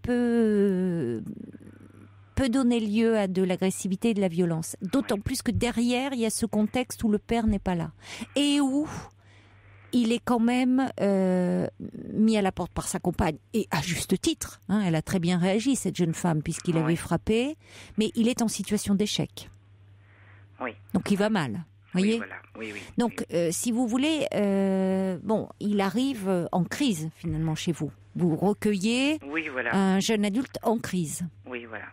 donner lieu à de l'agressivité et de la violence. D'autant plus que derrière, il y a ce contexte où le père n'est pas là et où il est quand même mis à la porte par sa compagne, et à juste titre. Elle a très bien réagi, cette jeune femme, puisqu'il avait frappé, mais il est en situation d'échec. Oui. Donc il va mal, voyez. Voilà. Oui. Donc, si vous voulez, il arrive en crise, finalement, chez vous. Vous recueillez un jeune adulte en crise. Oui, voilà.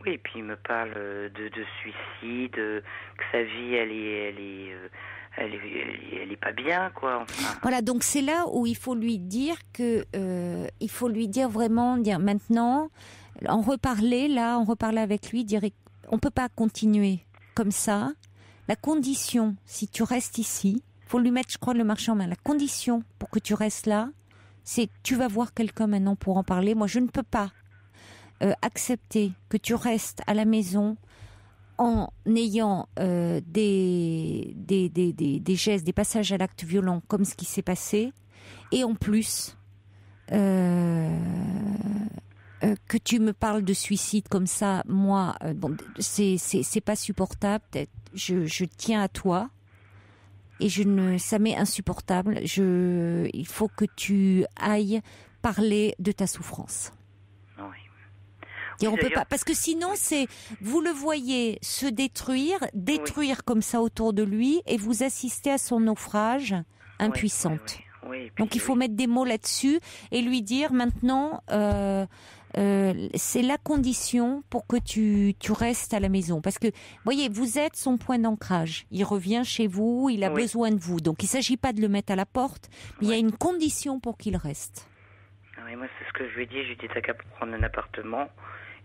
Oui, et puis il me parle de suicide, que sa vie, elle est pas bien, quoi. Enfin. Voilà, donc c'est là où il faut lui dire il faut lui dire vraiment, maintenant, en reparler avec lui, dire, on peut pas continuer comme ça. La condition, si tu restes ici, faut lui mettre, je crois, le marché en main. La condition pour que tu restes là, c'est tu vas voir quelqu'un maintenant pour en parler. Moi, je ne peux pas accepter que tu restes à la maison en ayant des gestes, des passages à l'acte violent comme ce qui s'est passé, et en plus que tu me parles de suicide comme ça, moi, c'est pas supportable. Je tiens à toi et ça m'est insupportable. Il faut que tu ailles parler de ta souffrance. Et on peut pas, parce que sinon vous le voyez se détruire comme ça autour de lui, et vous assistez à son naufrage impuissante. Donc il faut mettre des mots là-dessus et lui dire maintenant, c'est la condition pour que tu restes à la maison, parce que voyez, vous êtes son point d'ancrage. Il revient chez vous, il a besoin de vous, donc il s'agit pas de le mettre à la porte, mais il y a une condition pour qu'il reste. Oui, moi c'est ce que je lui ai dit. Je lui ai dit, t'as qu'à prendre un appartement.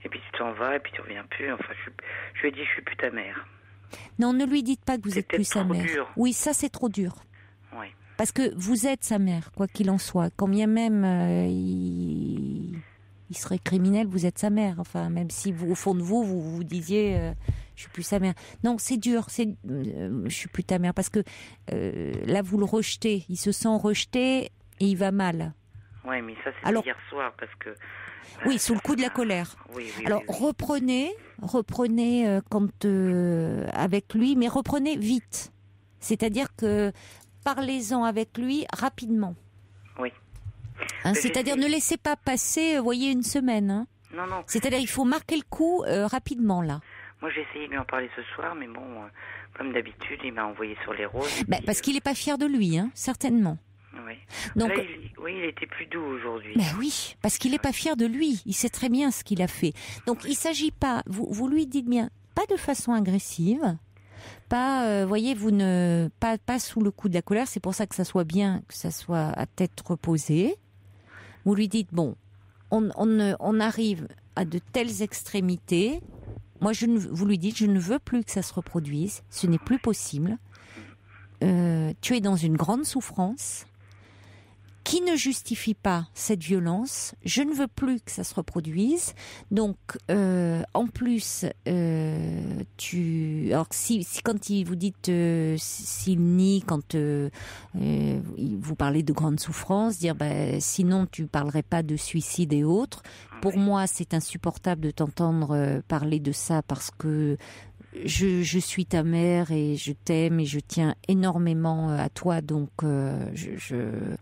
Et puis tu t'en vas, et puis tu reviens plus. Enfin, je lui ai dit, je suis plus ta mère. Non, ne lui dites pas que vous êtes plus sa mère. Dur. Oui, ça c'est trop dur. Oui. Parce que vous êtes sa mère, quoi qu'il en soit. Quand bien même il serait criminel, vous êtes sa mère. Enfin, même si au fond de vous disiez, je suis plus sa mère. Non, c'est dur. Je suis plus ta mère, parce que là vous le rejetez. Il se sent rejeté et il va mal. Oui, mais ça c'était hier soir, parce que. Oui, sous le coup de la colère. Oui, alors reprenez quand avec lui, mais reprenez vite. C'est-à-dire que parlez-en avec lui rapidement. Oui. C'est-à-dire ne laissez pas passer, une semaine. Non. C'est-à-dire il faut marquer le coup rapidement là. Moi j'ai essayé de lui en parler ce soir, mais bon, comme d'habitude, il m'a envoyé sur les roses. Parce qu'il n'est pas fier de lui, certainement. Oui. Donc, là, il était plus doux aujourd'hui. Ben oui, parce qu'il n'est pas fier de lui. Il sait très bien ce qu'il a fait. Donc, il s'agit pas, vous lui dites bien, pas de façon agressive, pas, voyez, pas sous le coup de la colère. C'est pour ça que ça soit bien, que ça soit à tête reposée. Vous lui dites, bon, on arrive à de telles extrémités. Moi, vous lui dites, je ne veux plus que ça se reproduise. Ce n'est plus possible. Tu es dans une grande souffrance qui ne justifie pas cette violence. Je ne veux plus que ça se reproduise. Donc, en plus, alors si quand vous dites s'il nie, quand vous parlez de grande souffrance, dire sinon tu parlerais pas de suicide et autres. Pour moi, c'est insupportable de t'entendre parler de ça parce que je suis ta mère et je t'aime et je tiens énormément à toi, donc je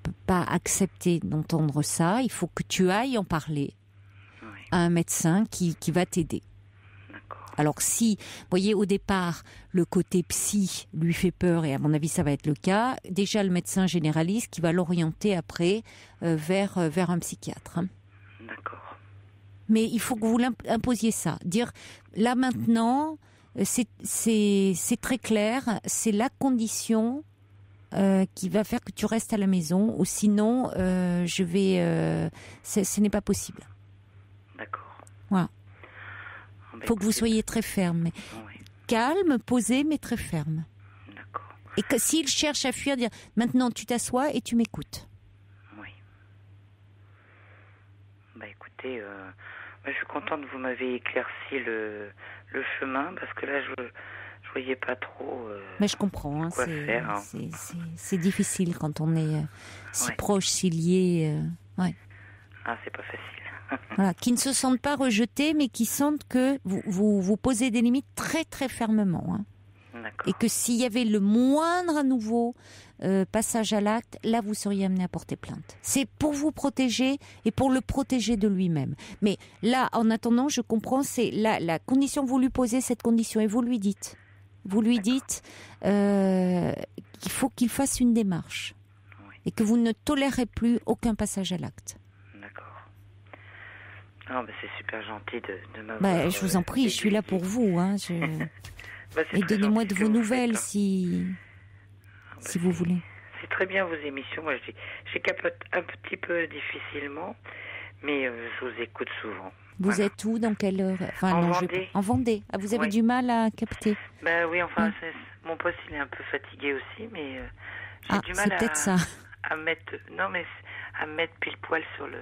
peux pas accepter d'entendre ça. Il faut que tu ailles en parler à un médecin qui va t'aider. Alors si, vous voyez, au départ, le côté psy lui fait peur, et à mon avis ça va être le cas, déjà le médecin généraliste qui va l'orienter après vers un psychiatre. D'accord. Mais il faut que vous imposiez ça. Dire, là maintenant, c'est très clair, c'est la condition qui va faire que tu restes à la maison, ou sinon, ce n'est pas possible. D'accord. Voilà. Il faut que vous soyez très ferme. Calme, posé, mais très ferme. D'accord. Et que s'il cherche à fuir, dire, maintenant tu t'assois et tu m'écoutes. Oui. Écoutez... je suis contente que vous m'avez éclairci le chemin, parce que là, je voyais pas trop mais je comprends, quoi faire. C'est difficile quand on est si proche, si lié. Ah, c'est pas facile. Voilà, qui ne se sentent pas rejetés, mais qui sentent que vous posez des limites très très fermement. Et que s'il y avait le moindre à nouveau passage à l'acte, là vous seriez amené à porter plainte. C'est pour vous protéger et pour le protéger de lui-même. Mais là, en attendant, je comprends, c'est la condition que vous lui posez, cette condition, et vous lui dites qu'il faut qu'il fasse une démarche et que vous ne tolérez plus aucun passage à l'acte. Non, c'est super gentil de m'avoir... je vous en prie, je suis là pour vous. Et donnez-moi de vos nouvelles si vous voulez. C'est très bien vos émissions. Moi, j'ai capote un petit peu difficilement, mais je vous écoute souvent. Vous êtes où, dans quelle heure? En Vendée. En Vendée. Ah, vous avez du mal à capter? Oui, mon poste il est un peu fatigué aussi, mais j'ai du mal c'est peut-être ça. à mettre pile poil sur le...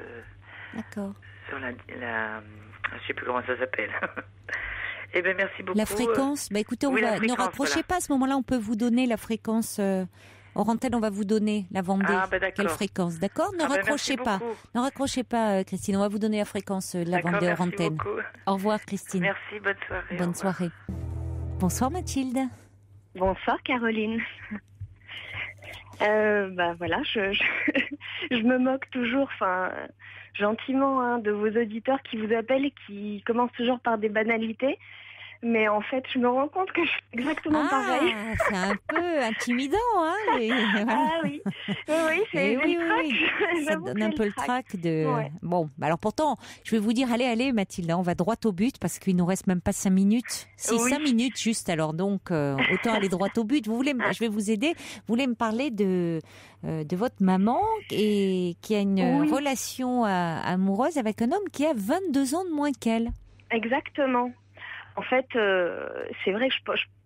D'accord. Sur la je sais plus comment ça s'appelle. Eh bien, merci beaucoup. La fréquence, écoutez, ne raccrochez pas. À ce moment-là, on peut vous donner la fréquence. Hors antenne, on va vous donner la Vendée. Quelle fréquence, d'accord? Ne raccrochez pas. Ne raccrochez pas, Christine. On va vous donner la fréquence de la Vendée hors antenne. Beaucoup. Au revoir, Christine. Merci, bonne soirée. Bonne soirée. Bonsoir, Mathilde. Bonsoir, Caroline. Voilà, je me moque toujours, gentiment, de vos auditeurs qui vous appellent et qui commencent toujours par des banalités. Mais en fait, je me rends compte que je suis exactement pareil. C'est un peu intimidant, voilà. Ah oui, c'est le trac. Ça donne un peu le trac de... Ouais. Bon, alors pourtant, je vais vous dire, allez, Mathilde, on va droit au but parce qu'il nous reste même pas 5 minutes. 5 minutes juste, alors donc, autant aller droit au but. Je vais vous aider. Vous voulez me parler de votre maman et qui a une relation amoureuse avec un homme qui a 22 ans de moins qu'elle. Exactement. En fait, c'est vrai que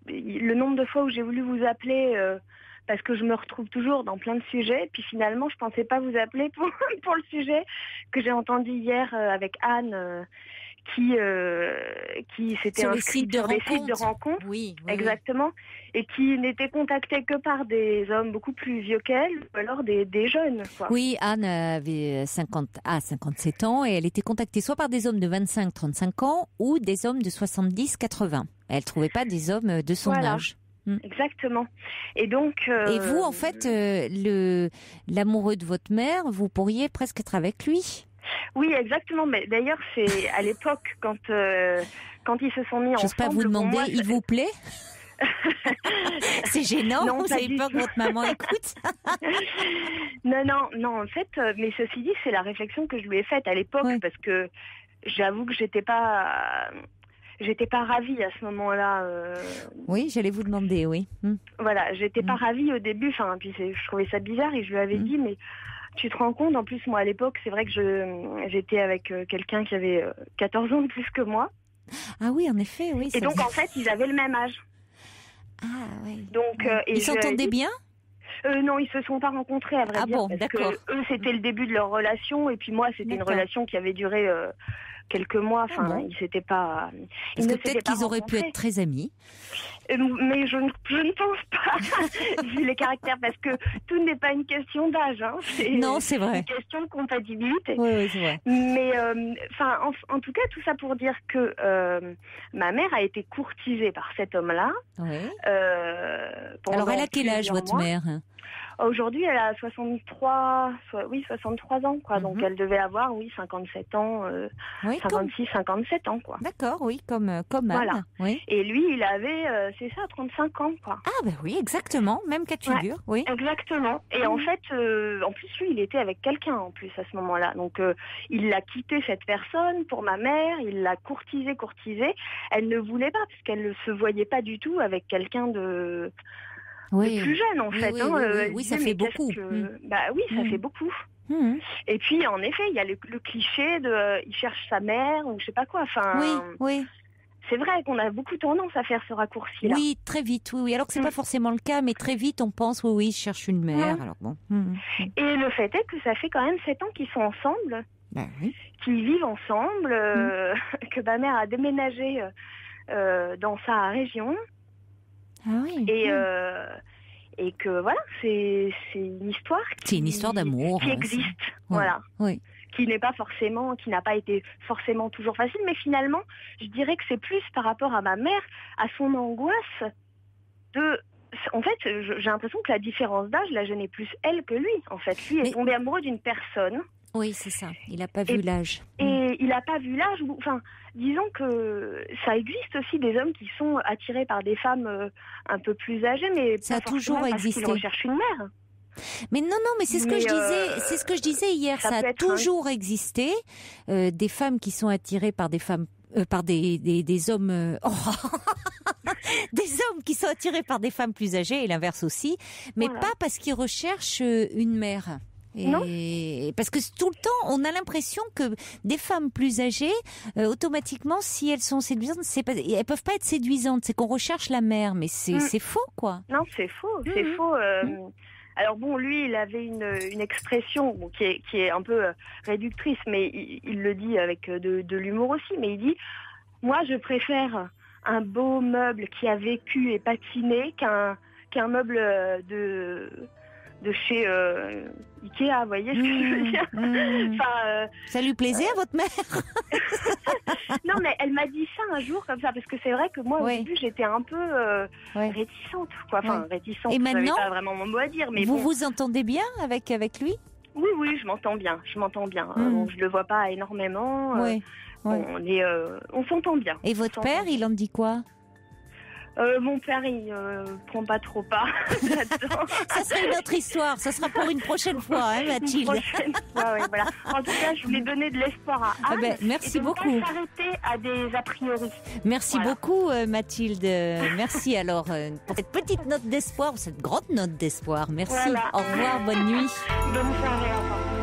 le nombre de fois où j'ai voulu vous appeler, parce que je me retrouve toujours dans plein de sujets, puis finalement, je pensais pas vous appeler pour le sujet que j'ai entendu hier avec Anne, qui s'était inscrite sur des sites de rencontres. Oui, exactement, et qui n'était contactée que par des hommes beaucoup plus vieux qu'elle, ou alors des jeunes, quoi. Oui, Anne avait 57 ans et elle était contactée soit par des hommes de 25-35 ans ou des hommes de 70-80. Elle trouvait pas des hommes de son âge. Exactement. Et donc... Et vous, en fait, l'amoureux de votre mère, vous pourriez presque être avec lui. Oui, exactement. Mais d'ailleurs, c'est à l'époque quand ils se sont mis ensemble. J'ose pas vous demander, il vous plaît? C'est gênant, vous avez peur que votre maman écoute? Non, en fait, mais ceci dit, c'est la réflexion que je lui ai faite à l'époque, parce que j'avoue que j'étais pas ravie à ce moment-là. Oui, j'allais vous demander, oui. Voilà, j'étais pas ravie au début, puis je trouvais ça bizarre et je lui avais dit, mais tu te rends compte, en plus, moi, à l'époque, c'est vrai que j'étais avec quelqu'un qui avait 14 ans de plus que moi. Ah oui, en effet, oui. Et donc, en fait, ils avaient le même âge. Ah oui. Donc, ils s'entendaient bien? Non, ils se sont pas rencontrés, à vrai dire. Bon, parce d'accord. que eux, c'était le début de leur relation, et puis moi, c'était une relation qui avait duré quelques mois. Enfin, ils s'étaient pas. Parce que peut-être qu'ils auraient pu être très amis. Mais je ne pense pas, vu les caractères, parce que tout n'est pas une question d'âge. Hein. Non, c'est vrai. C'est une question de compatibilité. Oui, c'est vrai. Mais, en tout cas, tout ça pour dire que ma mère a été courtisée par cet homme-là. Oui. Alors, elle a quel âge, votre mère? Aujourd'hui, elle a 63 ans, quoi. Donc, elle devait avoir, 57 ans, 56, 57 ans, quoi. D'accord, oui, comme voilà. Anne. Oui. Et lui, il avait, 35 ans, quoi. Ah, ben oui, exactement, même cas de figure, oui. Exactement. Et en fait, en plus, lui, il était avec quelqu'un, en plus, à ce moment-là. Donc, il l'a quitté, cette personne, pour ma mère, il l'a courtisée. Elle ne voulait pas, parce qu'elle ne se voyait pas du tout avec quelqu'un de plus jeune, en fait. Oui, ça fait beaucoup. Ça fait beaucoup. Et puis, en effet, il y a le cliché de il cherche sa mère ou je sais pas quoi. Enfin, oui. C'est vrai qu'on a beaucoup tendance à faire ce raccourci-là. Oui, très vite, oui. Alors que c'est pas forcément le cas, mais très vite, on pense, je cherche une mère. Alors bon. Et le fait est que ça fait quand même 7 ans qu'ils sont ensemble, qu'ils vivent ensemble, que ma mère a déménagé dans sa région. Ah oui. Et que voilà, c'est une histoire. C'est une histoire d'amour. Qui existe, voilà. Oui. Qui n'a pas été forcément toujours facile, mais finalement, je dirais que c'est plus par rapport à ma mère, à son angoisse en fait, j'ai l'impression que la différence d'âge la gênait plus elle que lui. En fait, lui est tombé amoureux d'une personne. Oui, c'est ça. Il n'a pas vu l'âge. Et il n'a pas vu l'âge. Enfin, disons que ça existe aussi des hommes qui sont attirés par des femmes un peu plus âgées, mais ça a toujours existé. Parce qu'ils recherchent une mère. Mais non, mais c'est ce que je disais. C'est ce que je disais hier. Ça a toujours existé. Des femmes qui sont attirées par des femmes, par des hommes. Des hommes qui sont attirés par des femmes plus âgées et l'inverse aussi, mais pas parce qu'ils recherchent une mère. Parce que tout le temps, on a l'impression que des femmes plus âgées, automatiquement, si elles sont séduisantes, elles peuvent pas être séduisantes. C'est qu'on recherche la mère, mais c'est faux, quoi. Non, c'est faux. C'est faux. Alors bon, lui, il avait une expression qui est un peu réductrice, mais il le dit avec de l'humour aussi. Mais il dit, moi, je préfère un beau meuble qui a vécu et patiné qu'un meuble de chez Ikea, vous voyez ce que je veux dire. Ça lui plaisait à votre mère? Non, mais elle m'a dit ça un jour comme ça, parce que c'est vrai que moi, au début, j'étais un peu réticente, quoi. Enfin, réticente, et maintenant, pas vraiment mon mot à dire. Mais vous entendez bien avec lui? Oui, je m'entends bien. Bon, je le vois pas énormément. On s'entend bien. Et votre père, il en dit quoi? Mon père, il prend pas trop part là-dedans. Ça serait une autre histoire. Ça sera pour une prochaine fois, Mathilde. Une prochaine fois, oui, voilà. En tout cas, je voulais donner de l'espoir à Anne. Merci beaucoup. Ne pas s'arrêter à des a priori. Merci beaucoup, Mathilde. Merci alors pour cette petite note d'espoir, cette grande note d'espoir. Merci. Au revoir, bonne nuit. Bonne soirée, au revoir.